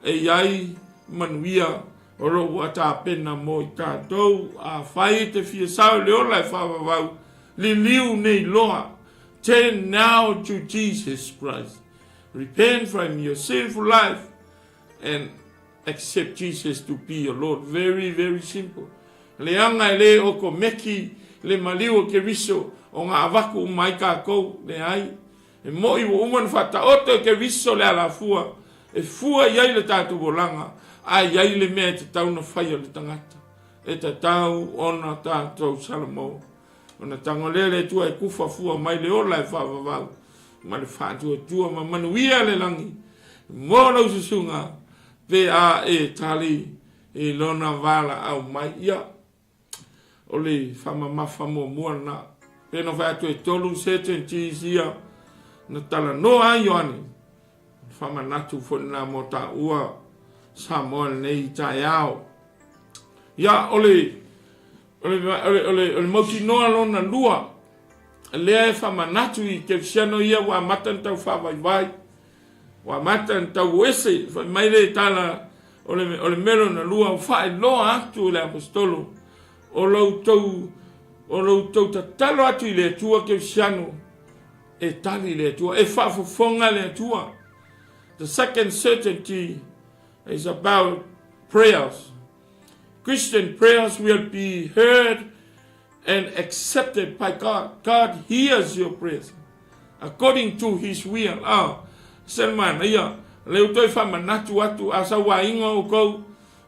e iai manuia o rohu a tā pena mo i tātou a whai te fia sao le ola e whawawau li liu nei loa. Turn now to Jesus Christ. repent from your sinful life and accept Jesus to be your Lord. Very, very simple. Le anga le o ko meki le maliu ke viso o ngā avaku mai kākou le ai. E moi o uman whata oto ke viso le ala fua. E fua iai le tātou bolanga. Ai iai le mea te tauna whaia le tangata. E te tau ona tātou salamau. Ona tangolele tua e kufa fua mai le ola e whawawau. Ma le whātua tua ma manuia le langi. Mōrau susunga. Pe a e tali e lona wala au mai ia. O le whamamafa mua na. Pena whātua e tolu Certainties ia. Na tala noa ioani. Whamanatu whona mo ta ua. Samoa nei tai au. Ia ole mauti noa lona lua. Lea e whamanatu i ke siano ia wa matan tau whawaiwai. Wa matan tau ese. Maile tala ole melo na lua. Whae loa atu le apostolo. O lau tau ta talo atu i le tua ke siano. E tali le tua. E whafofonga le tua. The second certainty is about prayers. Christian prayers will be heard and accepted by God. God hears your prayers according to His will. Selman, ia, leo toi whamanatu atu, asa wa inga o kou,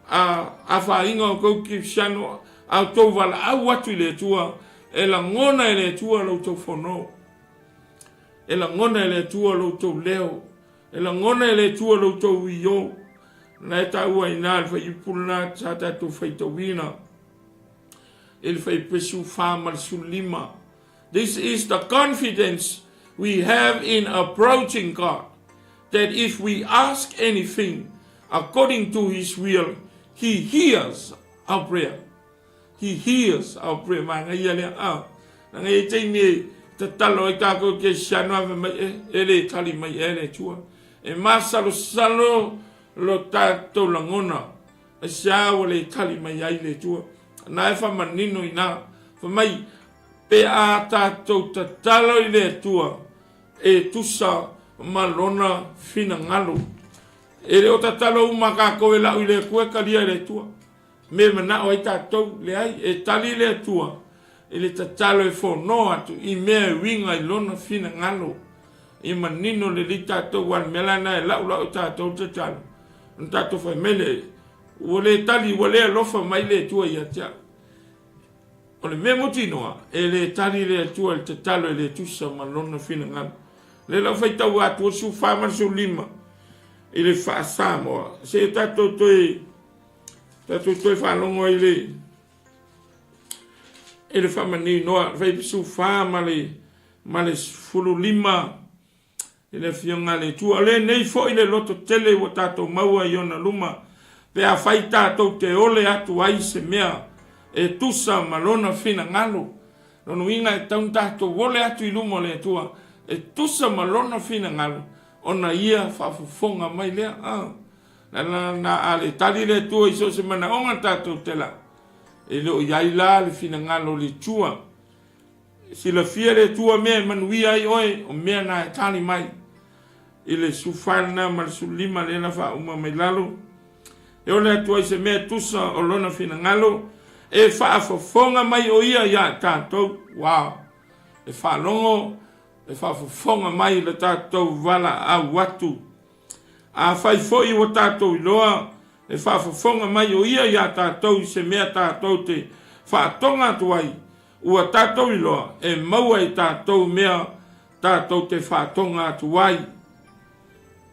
a wha inga o kou ki siano, au tau wala au atu le tua, e la ngona e le tua lau tau whono. E la ngona e le tua lau tau leo. E la ngona e le tua lau tau iyo. Na e tau ai nā, whai ipulna sa tātou whai tauina. E whai pesu 𝚜𝚑𝚡𝚗𝚎. This is the confidence we have in approaching God. That if we ask anything according to His will, He hears our prayer. He hears our prayer. Mga ia lea au. Nga e teine te talo i tāko ke sianoa mai e le tali mai e le tua. E masalo salo lo tātou langona. E siawa le tali mai ai le tua. Na e whamanino i nā. Whamai pe a tātou ta talo i le tua. E tusa malona fina ngalo. E le o ta talo umaka koe lau i le kueka lia le tua. Me mana o i tātou le ai. E tali le tua. E le ta talo e whono atu. I mea winga i lona fina ngalo. I manino le li tātou wan melana e lau lau tātou ta talo. Tātou whai mele. Wale tali wale alofa mai le tua i atia. O le mea muti noa. E le tali le tua le ta talo e le tusa malona fina ngalo. Le lau whai tau atu o su 𝚜𝚑𝚡𝚗𝚎. I le wha Samoa. Se tātou toi whalongo i le. E le whamani noa. Whai pisu ma le 𝚜𝚑𝚡𝚗𝚎. I le whionga le tua. Le nei fo i le loto tele o tātou maua i ona luma. Pe a whai tātou te ole atu ai se mea. E tusa malona fina ngalo. Nono inga e taun tātou ole atu i luma le tua. E tusa malona fina ngalo. Ona ia whafufonga mai lea. Na ale tali le tua iso se mana onga tātou te la. E leo iai la le fina ngalo le tua. Sila fia le tua mea manuia ai oe. O mea na e tali mai. I le sufana ma le sulima le na wha uma mai lalo. E ole atu ai se mea tusa o lona fina ngalo. E whaafofonga mai o ia ia tātou. Wow. E whalongo. E whaafofonga mai le tātou wala a watu. A whaifoi o tātou iloa. E whaafofonga mai o ia ia tātou i se mea tātou te whaatonga atu ai. Ua tātou iloa. E maua i tātou mea tātou te whaatonga atu ai.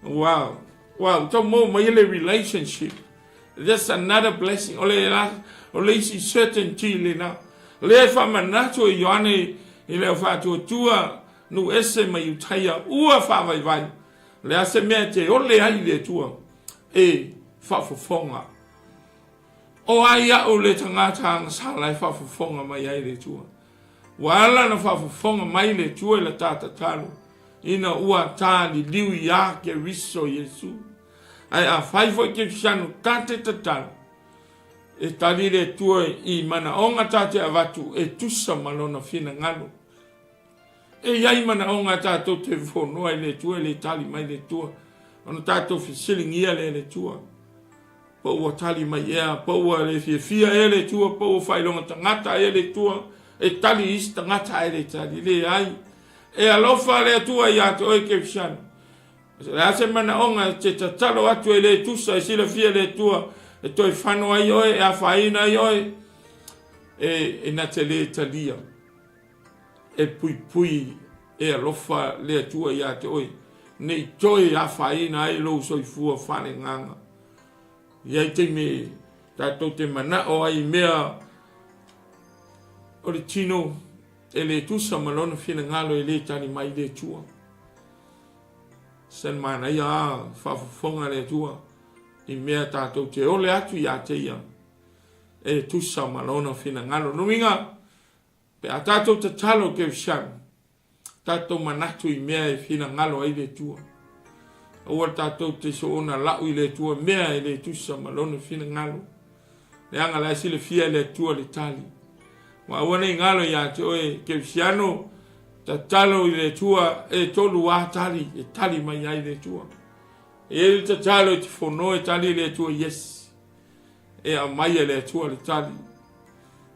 Wow. Wow. Tau mō mai ele relationship. That's another blessing. Ole isi certainty le na. Le whamanatu i yoane i leo whātua tua nu ese mai utaia ua whawaiwai. Le ase mea te ole ai le tua. E whafofonga. O ai au le tangata anga salai whafofonga mai ai le tua. Wala na whafofonga mai le tua i le tata talo. Ina ua tāli liu i a ke riso Yesu. Ai a whaifo ke fiano tate tatalo. E tali le tua i mana onga tate avatu e tusa malona fina ngalo. E iai mana o ngā tātou te whonua i le tua, le tali mai le tua. Ono tātou whisilingia le tua. Pa ua tali mai ea, pa ua le fia le tua, pa ua whailonga tangata le tua, e tali isi tangata le tali, le ai. E alofa le tua i ato oi ke fisiano. Le ase mana o ngā te tatalo atu e le tusa, e sila fia le tua, e toi whanua i oi, e a whaina i oi, e na te le talia. E pui e alofa le tua i ato oi. Nei toi a whaina ai lo soi fua whane nganga. Iai te me tātou te mana o ai mea o le tino e le tusa malona whina ngalo e le tani mai le tua. Sen mana ia whawhonga le tua i mea tātou te ole atu i a te ia e le tusa malona whina ngalo. Nuinga, pe a tātou te talo ke vishan, tātou manatu i mea e whina ngalo ai le tua. Oa tātou te so ona lau i le tua mea i le tusa malona whina ngalo. Le anga la sile fia le tua le tali. Wa wane ngalo i a te oe ke visiano ta talo i le tua e tolu a tali, e tali mai ai le tua. E ta talo i te whono e tali le tua yes. E a mai e le tua le tali.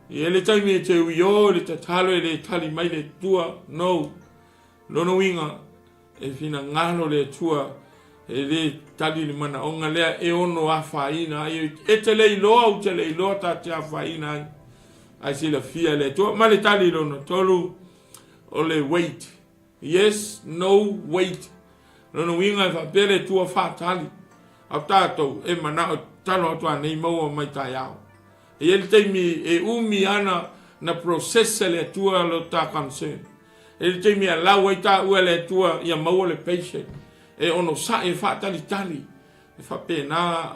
E le taimi e te uio le ta talo e le tali mai le tua no. Lono winga e whina ngalo le tua e le tali le mana onga lea e ono a whaina e te lei loa u te lei loa ta te a whaina ai ai sila fia le tua ma le tali lono tolu o le wait yes no wait lono winga e whapele tua whatali au tātou e mana o talo atua nei maua mai tai au e ele teimi e umi ana na processa le tua lo ta concern e le teimi a lau ai ta ua le tua ia maua le patient e ono sa e whaatali tali e whapena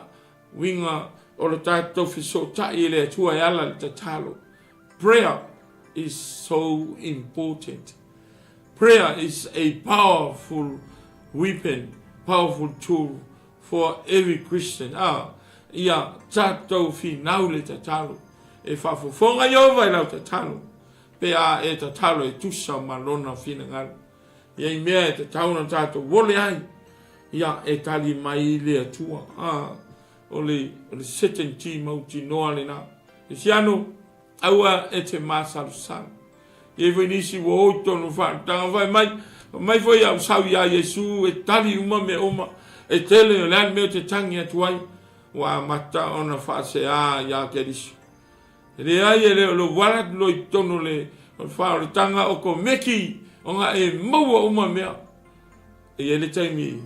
winga o lo tātou whiso tai le tua e ala le talo. Prayer is so important. Prayer is a powerful weapon, powerful tool for every Christian. Ia tātou whinau le talo. E whawhonga iova i lau talo. Pe a e talo e tusa malona whina ngalo. Ia i mea e te tauna tātou wole ai. Ia e tali mai le atua. O le Certainties mauti noa le nā. E siano, aua e te 𝚘𝚙𝚢𝚛. E voi nisi wo o tonu whaatanga vai mai. Mai foi au sau ia Yesu e tali uma me oma. E tele o lean meo te tangi atuai. Wa mata ona whaase ia kerisi. Le ai e leo lo warat lo i tonu le whaoritanga o ko meki o ngā e maua uma mea. E ele taimi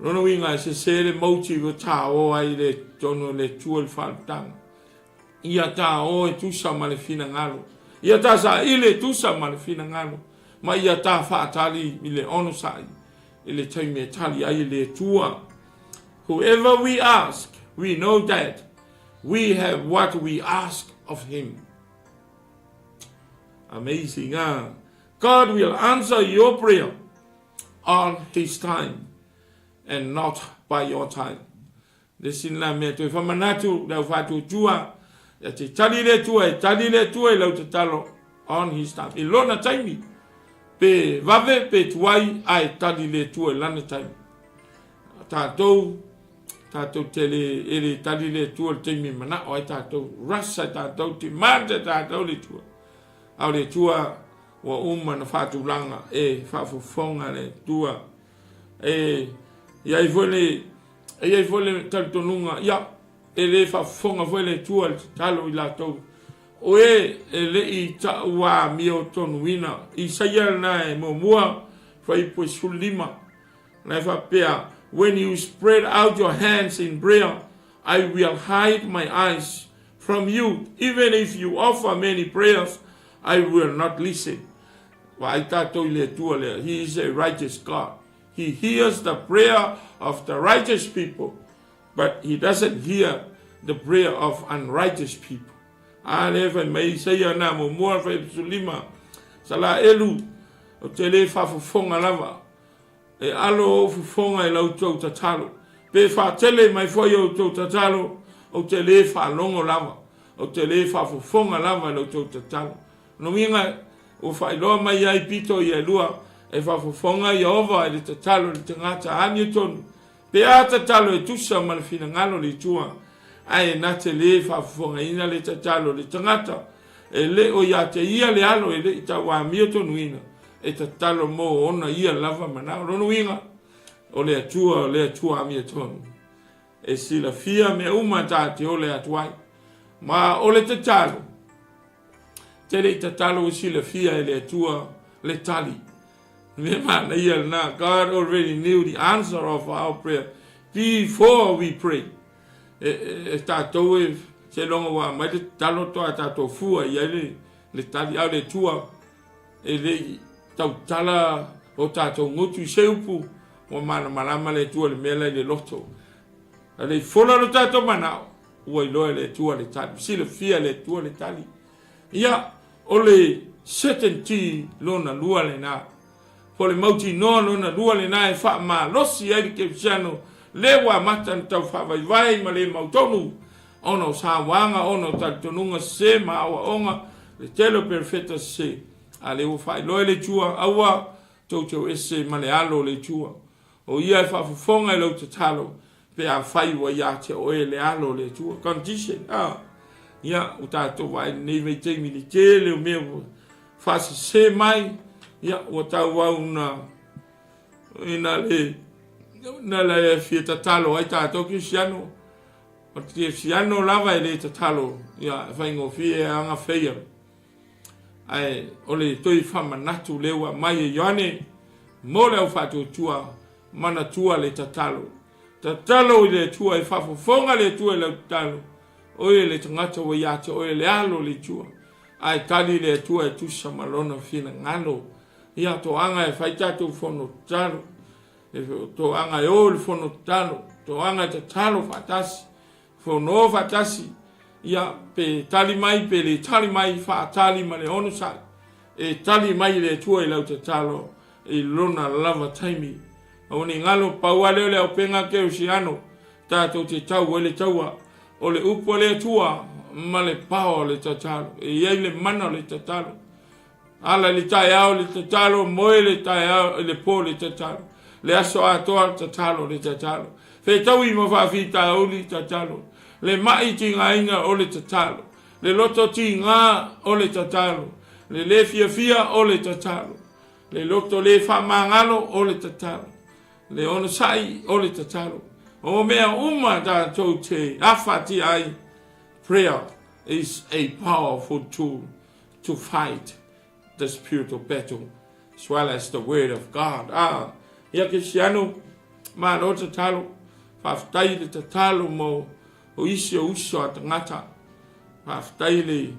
rono winga se sere mauti o tā o ai le tono le tua le whaoritanga. Ia tā o e tusa ma le whina ngalo. Ia tā sa i le tusa ma le whina ngalo. Ma ia tā whaatali i le ono sai. I le taimi e tali ai le tua. Whoever we ask, we know that we have what we ask of him. Amazing, God will answer your prayer on his time and not by your time. Lesin la me to famanatu la fatu tua ya te tali le tua e lau te talo on his time. I lona taimi pe vave pe tuai ai tali le tua lana taimi. Tātou tele ele tali le tua le taimi mana o ai tātou rasa tātou te mata tātou le tua. Au le tua wa uma na whātulanga e whawhonga le tua. Iai vole talitonunga ia e le whawhonga vole le tua le talo i lātou. O e le i ta ua mio tonu ina i saia na e mo mua whaipo sulima. Na whapea, when you spread out your hands in prayer, I will hide my eyes from you. Even if you offer many prayers, I will not listen. He is a righteous God. He hears the prayer of the righteous people, but he doesn't hear the prayer of unrighteous people. Even may say na mo mo fa sulima sala elu o tele fa fonga lava e alo fonga e lau tau tatalo pe fa tele mai foi o tau tatalo o tele fa longo lava o tele fa fonga lava lau tau tatalo no minga o whailoa mai ai pito i lua e whafofonga i ova e le tatalo le tangata ani tonu. Pe a tatalo e tusa ma le fina ngalo le tua. Ai na te le whafofonga ina le tatalo le tangata. E le o ia te ia le alo e le i tawa mia tonu ina. E tatalo mo ona ia lava manao rono inga. O le atua mia tonu. E sila fia me uma tate o le atuai. Ma o le tatalo. Te le tatalo o sila fia e le atua le tali. Me mana ia na God already knew the answer of our prayer before we pray. E tatou e se longa wa mai te talo toa tatou fua ia le tali au le tua e le tau tala o tatou ngutu se upu o mana malama le tua le mela le loto. Le fola lo tatou manao ua iloa le tua le tali. Sila fia le tua le tali. Ia o le certainty lona lua le na. Po le mauti no na lua le na e wha ma losi ai ke fiano le wa mata tau wha vai ma le mautonu ono sa wanga ono tatonunga se ma awa onga le telo perfecta se a le wha ilo le tua awa tau ese ma le alo le tua o ia e wha fufonga lo te talo pe a whai wa ia te oe le alo le tua condition ia o tato vai neve te mi te le o meo wha se mai ia o tau wau ina le fia tatalo ai tātou ki siano. O te siano lava e le tatalo. Ia whaingo fia anga whaia. Ai o le toi whamanatu lewa mai e Ioane. Mo leo whatu tua mana tua le tatalo. Tatalo i le tua e whafofonga le tua le tatalo. Oe le tangata wa iate oe le alo le tua. Ai tali le tua e tusa malona fina ngalo. Ia to anga e whaitatu fono talo. E to anga e o le fono talo. To anga te talo fatasi. Fono fatasi. Ia pe tali mai pe le tali mai fatali ma le ono sa. E tali mai le tua i lau te talo. E lona lava taimi. O ni ngalo paua leo le o penga ke o siano. Tato te tau ele taua. O le upo le tua. Ma le pao le tatalo. E iei le mana le tatalo. Ala le tai au le tatalo, moe le tai au le po le tatalo. Le aso atoa tatalo le tatalo. Fe tau i mo whawhita au le tatalo. Le mai ti ngā inga o le tatalo. Le loto ti ngā o le tatalo. Le fia fia o le tatalo. Le loto le whamangalo o le tatalo. Le ono sai o le tatalo. O mea uma tātou te awhati ai. Prayer is a powerful tool to fight the spiritual battle, as well as the word of God. Ia ke siano, ma lo te talo, whaftai le te talo mo o isi o uso a tangata. Whaftai le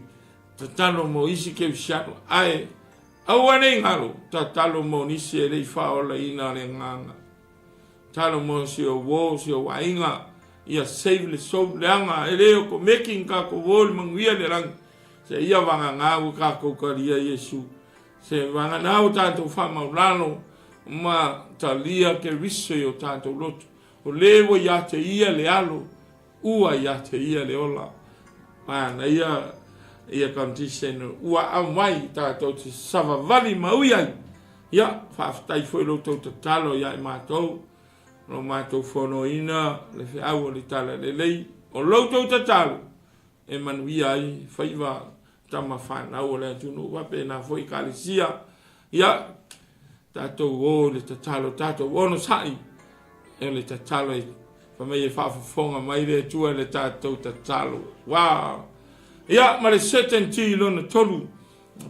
te talo mo isi ke siano. Ai, au ane ngalo, te talo mo nisi e lei whaola ina le nganga. Talo mo si o wo, si o wainga, ia save le soap le anga, e leo ko making ka ko wo le manguia le rangi. Se ia wanga ngāu ka koukaria Yesu. Se wanga nāu tātou whamaurano ma ta lia ke riso o tātou lotu. O lewa ia te ia le alo, ua ia te ia le ola. Mana ia condition ua amai tātou te savavali maui ai. Ia, whaftai fwoi lotou te talo ia i mātou. No mātou whono ina, le whiau o le tala le lei. O lotou te talo. E manuia ai, whaiva tama whanau o le atunu, wape nā fwoi kālisia. Ia, tātou o le tatalo, tātou ono sai. E le tatalo e whamei e whawhafonga mai le tua le tātou tatalo. Wow! Ia, ma le certainty lona tolu.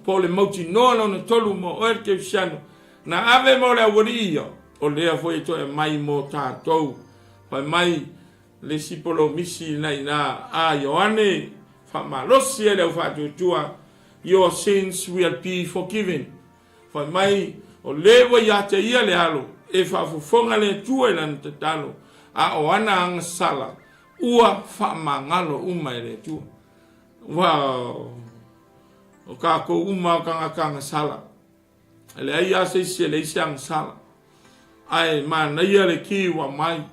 Po le mauti noa lona tolu mo oer ke usiano. Na ave mo le awari ia. O lea fwoi to e mai mo tātou. Pai mai le sipolo misi nei na a Ioane. Whamalosi e leo whatutua. Your sins will be forgiven. Pai mai o lewa ia te ia le alo. E whafufonga le tua i lana te talo. A o ana anga sala. Ua whamangalo umai le tua. Wow. O kako uma o kanga sala. Ele ai a se le isi anga sala. Ai mana ia le ki wa mai.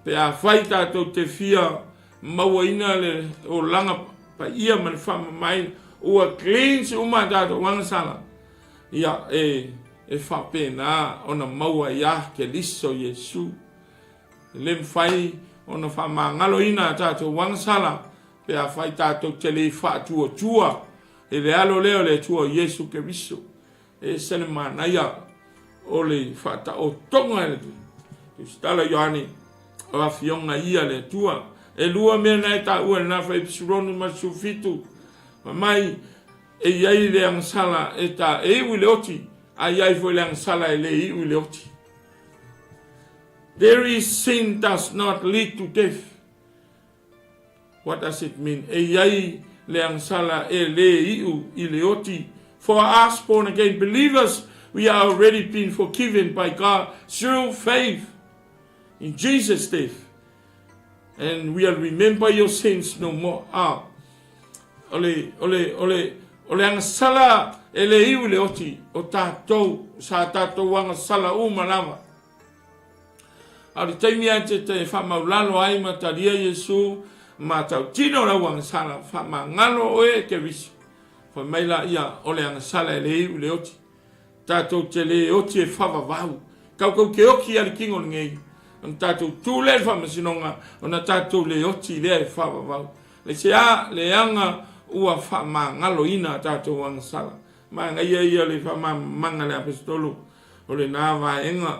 Pe a whaita tau te fia. Maua ina le o langa pa ia man whama mai. Ua cleanse uma tato wanga sala. ia e whapena ona maua ia ke liso Yesu. Le mwhai ona whamangalo ina tātou wangsala pe a whai tātou te le whātua tua e le alo leo le tua Yesu ke riso. E sele manaia o le whata o tonga e tu stala Ioani o a fionga ia le tua. E lua mea nei ta ua na whai pisuronu masu fitu. Mai e iai le angsala e ta e iwi le oti. A iai fo le angsala e le iwi le oti. There is sin does not lead to death. What does it mean? E iai le angsala e le iu I le oti. For us born again believers, we are already been forgiven by God through faith in Jesus' death. And we'll remember your sins no more. Ole angsala ele iu le oti o tātou sa tātou wanga sala umalawa. Ari taimi ate te whamaulalo ai mataria Yesu ma tau tino la wanga sala whamangalo oe ke visu. Wha meila ia ole angsala ele iu le oti. Tātou te le oti e whawawau. Kau ke oki ali kingo ngei. On tātou tūle whamasinonga, on a tātou le oti lea e whawawau. Le se a le anga ua whamangalo ina tātou wangsala. Ma ngai ia le whamamanga le apostolo, o le nā waenga.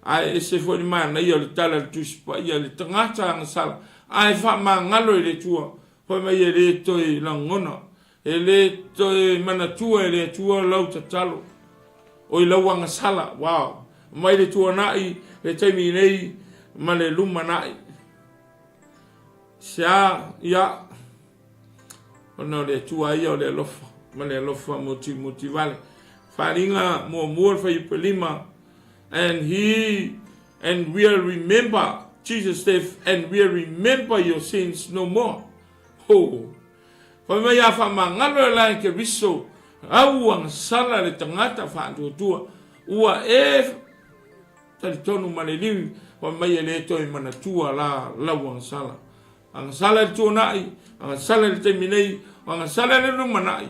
Ai e se fwori maa na ia le tala le tuspa, ia le tangata wangsala. Ai whamangalo le tua, hoi mai e le toi langona. E le toi manatua e le tua lau tatalo. O I lau wangsala, wow. Mai le tua nai, le taimi nei, ma le luma nai. Sia, ia, ona le tua ia o le lofa, ma le lofa moti vale. Wharinga mua whai pelima, and we'll remember Jesus' death, and we'll remember your sins no more. Oh, whai mai a whamangalo e lai ke riso, au ang sala le tangata whaantua, ua tali tonu maleliwi, wa mai e le toi manatua la lau ang sala. Ang sala le tua nai, ang sala le teminei, ang sala le numa nai,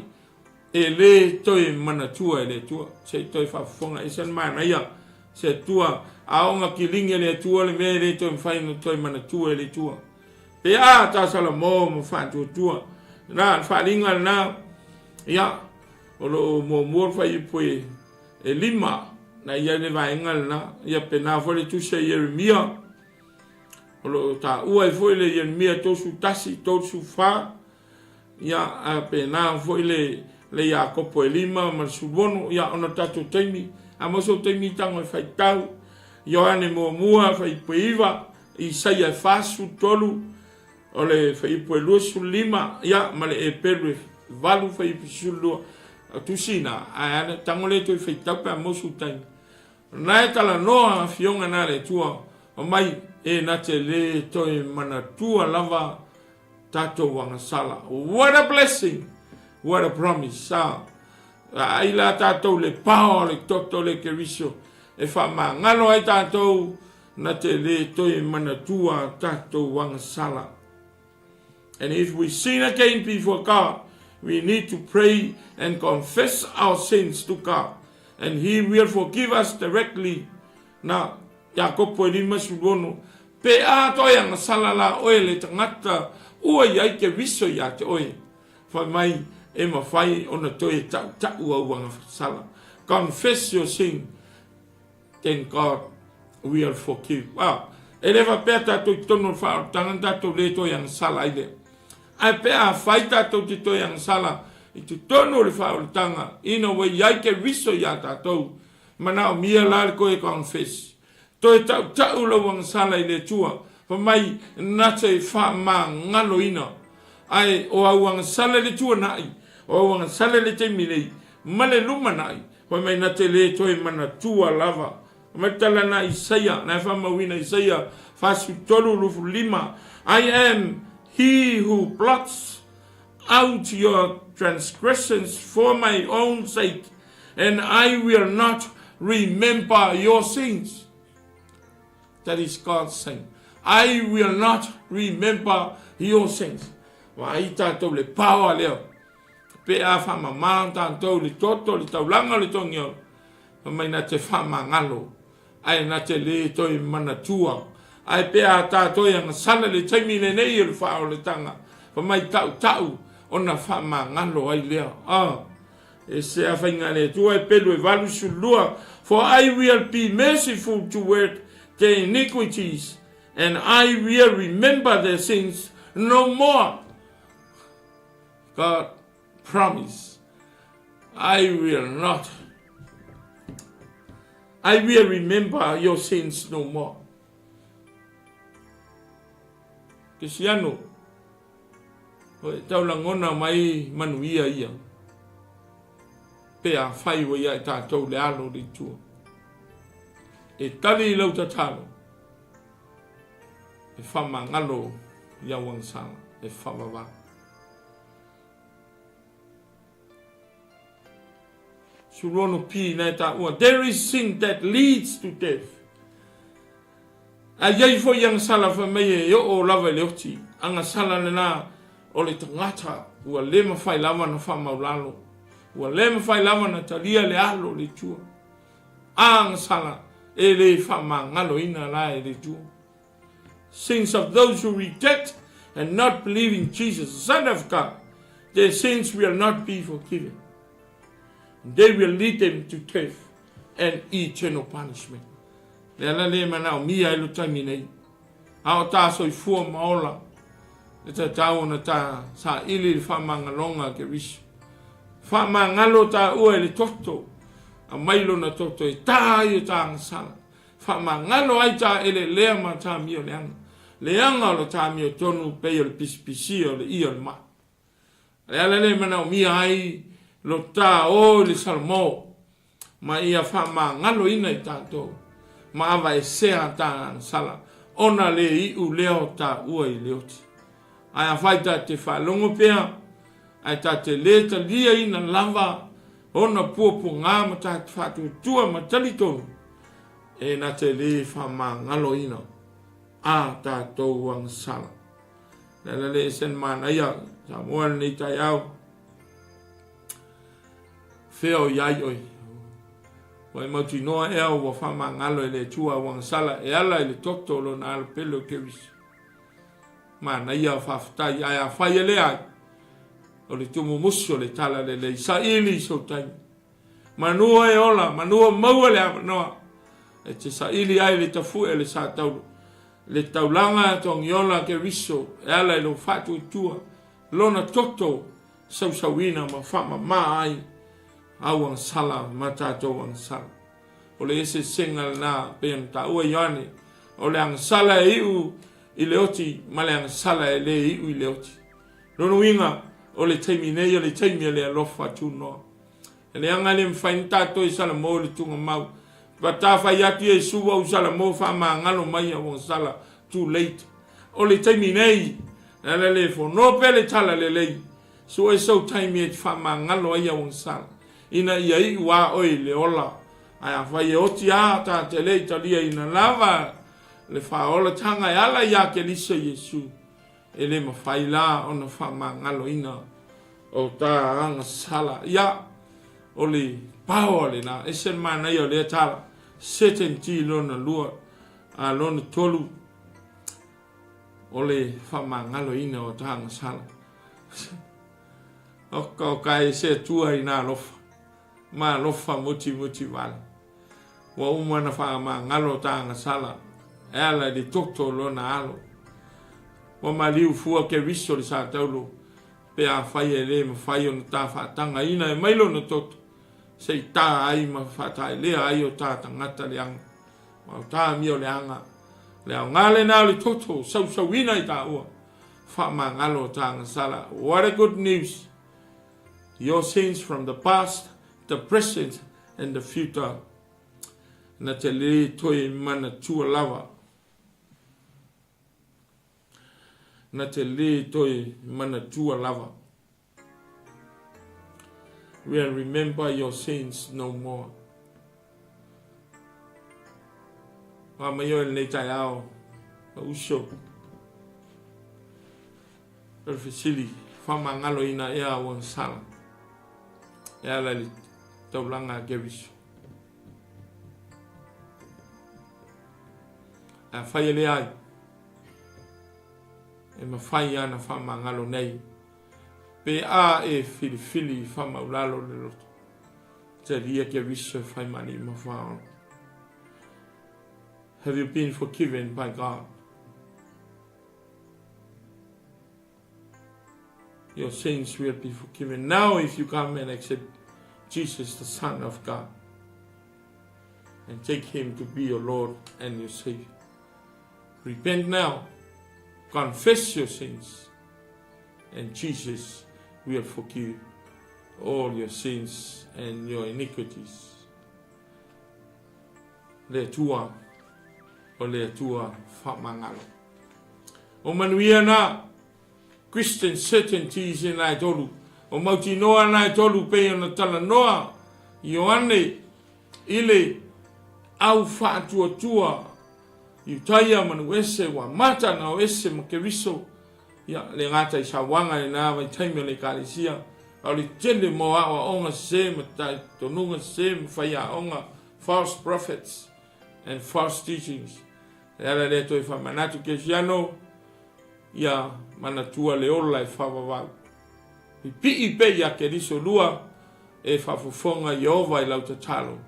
e le toi manatua e le tua. Se toi whafonga e san mai naia, se tua, aonga kilinga le tua, le mea le toi mwhaino toi manatua e le tua. Pe a ta sala mo whaantua tua. Na, wharinga na, ia, o lo mo whai poe e lima, na ia ne vaengal na ia pena fole tu se Jeremia o lo ta ua foi le Jeremia tosu tasi tosu fa ia a pena foi le Jacopo e lima ma subono ia ona tatu teimi a moso teimi tango e fai tau Ioane mua fai poiva Isaia fasu tolu o le fai poe lusu lima ia ma le e perwe valu fai pisulu tusina a ana tango le to fai tau pa moso taimi. Nai tala noa fionga na le tua, o mai e na te le toi manatua lava tato wangasala. What a blessing! What a promise! Ai la tato le pao le toto le keriso. E whama ngalo ai tato na te le toi manatua tato wangasala. And if we sin again before God, we need to pray and confess our sins to God. And He will forgive us directly. Na Jacopo e lima sulono. Pe a toi ang salala oe le tangata ua iai ke viso ia te oe. Whai mai e mawhai ona toi tau au anga sala. Confess your sin. Then God will forgive. Wow. E lewa pea tato I tono whao tangan tato le toi ang sala ile. Ai pea whai tato te toi ang sala. I tu tono le whaoritanga, ina wai iai ke riso ia tātou, manao mia la le koe confess. Toi tau lau ang sala I le tua, pa mai nata e wha ngalo ina. Ai o au ang sala le tua nai, o au ang sala le te milei, male luma nai, pa mai nata le toi mana tua lava. Matala na Isaia, na wha mawina Isaia, fasu tolu lufu lima. I am he who blots out your transgressions for my own sake, and I will not remember your sins. That is God saying, I will not remember your sins. Wa i tātou le pāua leo. pe a whamamā tātou le toto le taulanga le tongi o. Mai na te whamangalo. Ai na te le toi mana tua. Ai pe a tātou anga sana le taimi le nei o le whao le tanga. Mai tau ona whamangalo ai lea. E se a whainga le tua e pelu e walu sulua. For I will be merciful toward their iniquities, and I will remember their sins no more. God promise, I will remember your sins no more. Kesiano, tau langona mai manuia ia. Pea whai wa ia e tātou le alo le tua. E tali i lau tatalo. E whamangalo ia wangsanga. E whamawa. Surono pi na ta ua. There is sin that leads to death. A iai fo yang sala whamei e o lava le oti. Anga sala le na o le tangata. Ua lema whai lava na whamaulalo. Ua lema whai lava na talia le alo le tua. Anga sala e le whamangalo ina la e le tua. Sins of those who reject and not believe in Jesus, the Son of God, their sins will not be forgiven. They will lead them to death and eternal punishment. Le ala le manao mia e lo taimi nei. Ao tā soi fua maola. E ta tau na ta sa ili le whamangalonga ke risu. Whamangalo ta ua e le toto. A mailo na toto e tā i o tā ngasala. Whamangalo ai ta ele lea ma tā mio leanga. Leanga o le tā mio tonu pe o le pisipisi o le i o le ma. Le ala le manao mia ai lo tā o le salmo. Ma ia whamangalo ina i tātou. Ma awa e sea tā ngasala. Ona le i u leo ta ua i leoti. Ai a whaita te whalongo pea. Ai ta te le ta lia ina lava. Ona puapu ngā ma ta FATU tua ma talitonu. E na te le whamangalo ina. A ta tau wang sala. Nela le sen mana ia. Sa mua nei tai au. Feo iai oi. Wai mauti noa ea wa whamangalo e le tua wang sala. E ala e le toto lo na ala pelo kewisi. Mana ia whaftai ai a whai ele ai. O le tumu muso le tala le le sa ili so tai. Manua e ola, manua maua le amanoa. E te sa ili ai le tafu e le sa taulu. Le taulanga tong yola ke riso. E ala e lo FATU tua. Lona toto sausawina ma whama maa ai. Awang sala matato wang sala. O le ese sengal na pean ta ua yoane. O le ang sala e iu i le oti. Ma le ang sala e le iu i le oti. Lono winga. O le taimi nei o le taimi le alofa tu noa. E le anga le mwhain tato i sala mo le tunga mau. Wata whai atu e suwa u sala mo whama ngalo mai a wang sala too late. O le taimi nei. E le fo no pele tala le lei. So e so taimi e whama ngalo ai a wang sala. Ina ia i wa oi le ola. Ai a whai e oti a ta te lei talia ina lava. Le wha ola tanga e ala ia ke lisa Yesu. E le mawhai la o na whamangalo ina o tā anga sala. Ia, o le pāo le na, e sen mana i o le tala, Certainties lona lua, a lona tolu, o le whamangalo ina o tā anga sala. O kai se tua i nā lofa, ma lofa muti wale. Wa umana whamangalo tā anga sala, e ala di tokto lona alo. Wa maliu fua ke riso le sa taulo. Pe a whai e le ma whai o na tā whaatanga ina e mailo na toto. Sei tā ai ma whaatai lea ai o tā tangata le anga. Ma o tā mio le anga. Le au ngale nao le toto. Sau ina i tā ua. Wha ngalo tā ngasala. What a good news. Your sins from the past, the present and the future. Na te le toi mana tua lava. Na te le toi mana tua lava. We'll remember your sins no more. Wa mai o nei tai ao. Uso. Perfecili. Whamangalo ina ea wan sala. e ala li taulanga ke viso. A whai ele ai. E ma whai ana whamangalo nei. Pe a e fili whamaulalo le roto. Te ria ke viso whai mani ma whao. Have you been forgiven by God? Your sins will be forgiven. Now if you come and accept Jesus, the Son of God, and take him to be your Lord and your Savior. Repent now, confess your sins, and Jesus will forgive all your sins and your iniquities. Le tua, o le tua whamangalo. O manuia na, Christian certainties in ai tolu. O mauti noa nai tolu pe ona tala noa. Ioane, ile, au FATU tua. Iutaia manu ese wa mata na o ese makeviso. Ya, le ngata i sawanga i nā vai taimio le kālisia. Au le tele mo awa onga se, matai tonunga se, mwhaya onga false prophets and false teachings. Le ala le toi whamanatu ke siano. Ya, mana tua le ola e whawawau. I pi pe ya ke riso lua e whafufonga Yehova i lauta talo.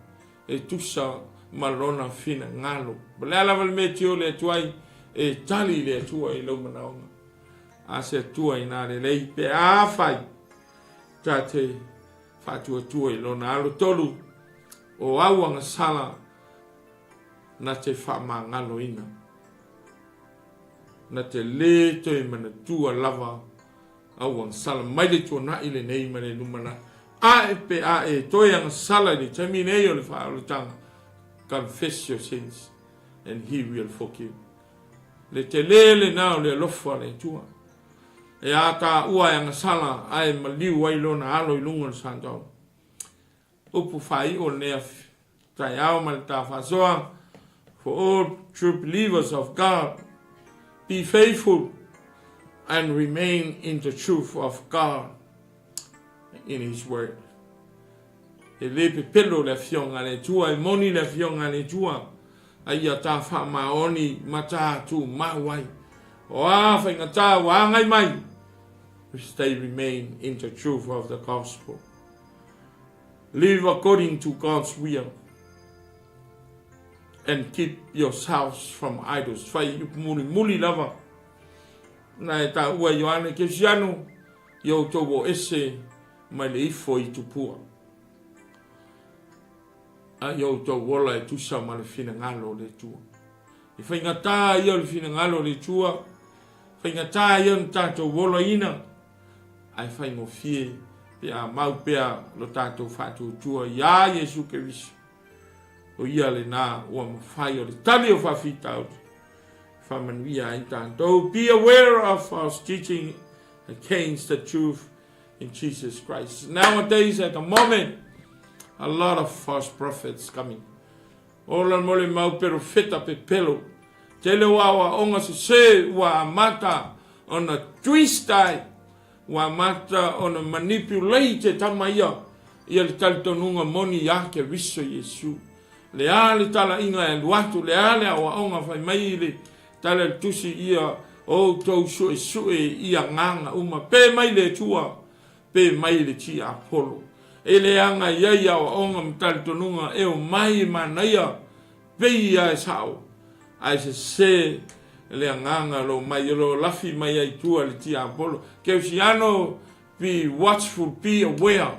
E tusa malona fina ngalo. Bale ala wale me tio le tuai e tali le tua i lau manaonga. A se tua i nare lei pe a whai. Ta te whatua tua i lona alo tolu. O awanga sala na te whama ngalo ina. Na te le toi mana tua lava awang sala mai le tua na ile nei mane numana a e pe a e toi ang sala ni tami nei o le wha o tanga. Confess your sins and he will forgive. Le te le nao le lofa le tua e a ta ua ang sala a e maliu wai lona alo i lunga santau upu whai o nea tai au mal ta whasoa. For all true believers of God, be faithful and remain in the truth of God in his word. E lepe pelo le fionga le tua, e moni le fionga le tua, aia ta wha maoni mata tu mawai. O a whaingata wa ngai mai. Stay remain in the truth of the gospel. Live according to God's will. And keep yourselves from idols. Fai muli lava. Na e ta ua Ioane ke siano. Yo tobo ese mai le ifo i tupua. A yo to wola e tusa ma le fina ngalo le tua. I fai ngata ia le fina ngalo le tua. Fai ngata ia le tato wola ina. Ai fai mo fie. Pea mau pea lo tato FATU tua. Ya Yesu ke visu. O ia le na ua mawhai o le tali o whawhita out. Whamanuia i tātou. Be aware of false teaching against the truth in Jesus Christ. Nowadays, at the moment, a lot of false prophets coming. Ola mole mau pero feta pe pelo. Tele wawa onga se wa mata on a twistai. Wa mata on a manipulate tamaya. Ia le taltonunga moni yake viso Yesu. Le ale tala inga e luatu, le ale awa onga fai mai le tala le tusi ia o tau sue ia nganga uma. Pe mai le tua, pe mai le ti Apollo. E le anga ia awa onga mtali tonunga e o mai manaia, pe ia e sao. Ai se le nganga lo mai lo lafi mai ai tua le ti Apollo. Ke usiano, be watchful, be aware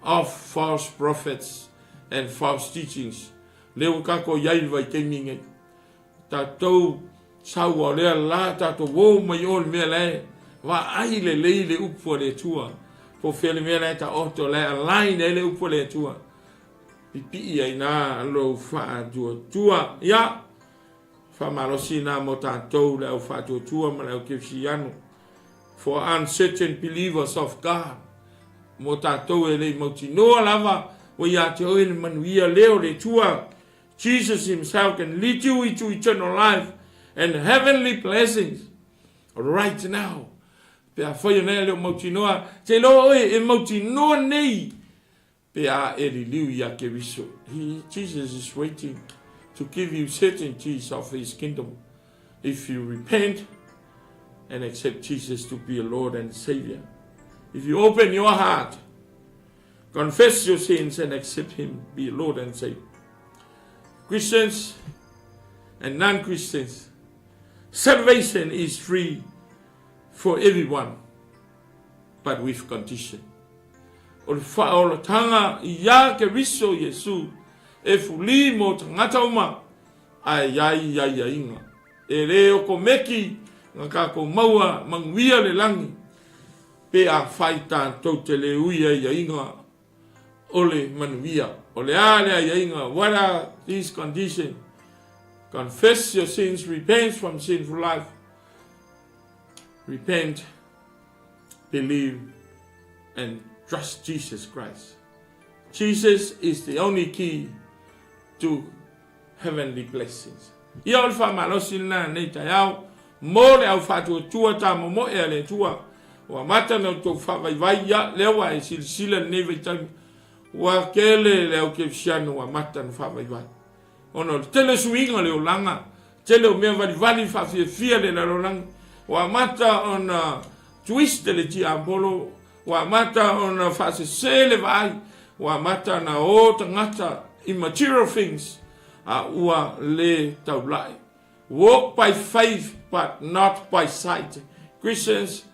of false prophets and false teachings. Leo kako yai vai ke minge. Tatou saua lea la tatou wo mai ol mea le. Wa ai le leile upo le tua. Po fele mea le ta oto le line le upo le tua. Pipi ai na lo FATU tua. Ya. Fa malosi na mo tatou le FATU tua ma le kefsiano. For uncertain believers of God. Mo tatou le mauti noa lava. O ia te oile manuia leo le tua. Jesus himself can lead you into eternal life and heavenly blessings right now. Pea whai nei leo mauti noa. Te lo oe e mauti noa nei. Pe a liu ia ke viso. Jesus is waiting to give you certainties of his kingdom. If you repent and accept Jesus to be your Lord and Savior. If you open your heart, confess your sins and accept him be your Lord and Savior. Christians and non-Christians, salvation is free for everyone, but with condition. O le whaolatanga I ia ke riso Yesu e fuli mo tangata uma ai inga. E leo ko meki ngaka ko maua manguia le langi pe a whaita tau te le uia ia inga o le manuia. O le ale ia inga, what are these conditions? Confess your sins, repent from sinful life. Repent, believe, and trust Jesus Christ. Jesus is the only key to heavenly blessings. Ia o fa malosina nei taiao mo le au fatu tua ta mo e le tua wa mata no to fa vai ya le wa e silsila nei vitan wa kele le au ke fiano wa mata no fa vai ono tele suinga le olanga tele o me vali fa fia le la olanga wa mata ona twist le ti ambolo wa mata ona fa se le vai wa mata na o tangata immaterial things ua le taulai. Walk by faith but not by sight. Christians,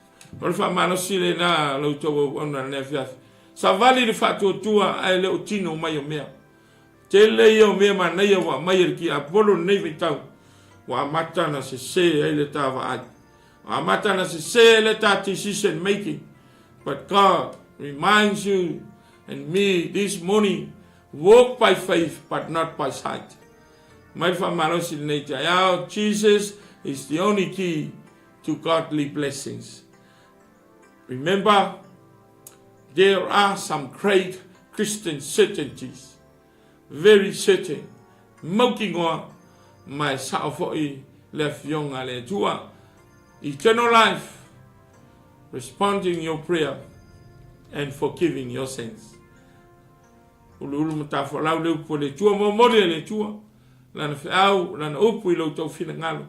o le whamanosi le na lautou ona nefiaf. Sa vali le whatuatua ai le o tino mai o mea. Te le o mea manei wa mai ki apolo nei vitau. Wa mata na se ai le tawa ai. Wa mata na se le ta decision making. But God reminds you and me this morning, walk by faith but not by sight. Jesus is the only key to godly blessings. Remember, there are some great Christian certainties, very certain. Moking on my salfoi left young aletua, eternal life, responding your prayer, and forgiving your sins. Ulu matafa lau leu po le tua mo mole le tua. Lana au lana upu I lo tau fina ngalo.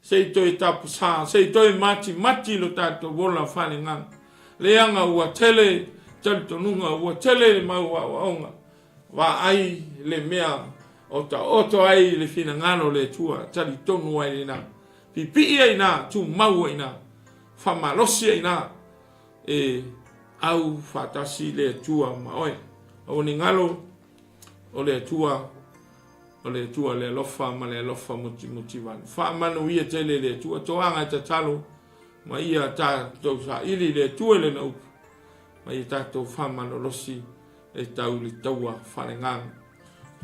Sei toi tapu sa, sei toi mati lo tato wola fane ngang. Leanga ua tele, tonunga ua tele mau wa onga. Wa ai le mea o ta oto ai le fina ngalo le tua, tali tonu ai le na. Pipi ai na, tu mau ai na. Famalosi ai na. Au fatasi le tua maoe. O ni ngalo o le tua le lofa ma le lofa muti van fa manu ia tele le tua toanga ta talo ma ia ta to sa ili le tua le no ma ia ta to fa manu losi e tau li taua fa le ngang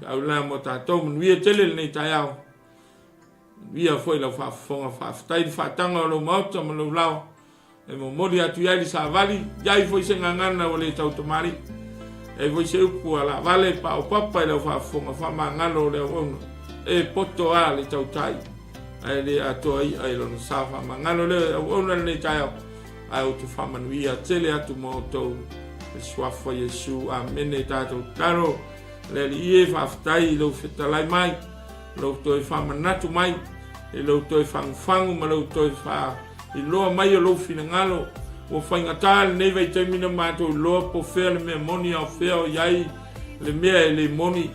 au la mo ta to mun ia tele nei ta yao ia foi la fa fonga fa tai fa tanga lo mauta mo lo lao e mo modi atu ia li sa vali ia foi se nganga o le tau tomari e voi se upu ala vale pa o papa le fa fonga fa mangalo le ono e poto ale tau tai ai le ato ai lo sa fa mangalo le ono le tai ai o tu fa manuia tele atu mo to e swafo Yesu amen tato taro le ie fa tai lo fetalai mai lo to fa manatu mai e lo to fa fangu ma lo to fa I lo mai lo fina ngalo o fainga tal nei vai termina mato lo po fer me moni o fer yai le mea le moni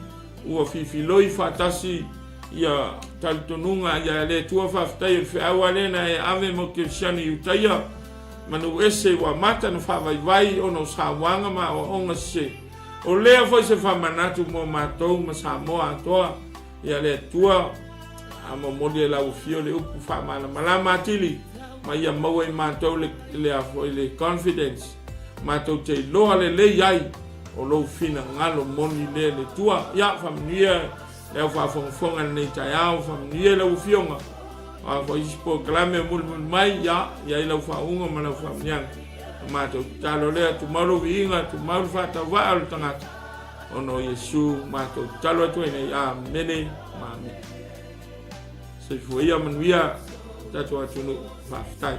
o fifiloi fatasi ia taltonunga ia le tua faftai fe awalena e ave mo ke shani utaya manu ese wa mata no fa vai ono sa wanga ma o onga se o le foi se fa manatu mo matou ma sa mo atoa ia le tua amo modi la o fio le upu fa mala matili ma ia mau e mātou le confidence mātou te loa le iai o lo fina ngalo moni le tua ia whamenuia le au whafonga nei tai au whamenuia le au fionga a whaispo klame mulmul mai ia i lau whaunga ma lau whameniana mātou talo lea tu mauro viinga tu mauro whatawa alu tangata ono Yesu mātou talo atu e nei a mene mame se fuia manuia tatu atunu faftai.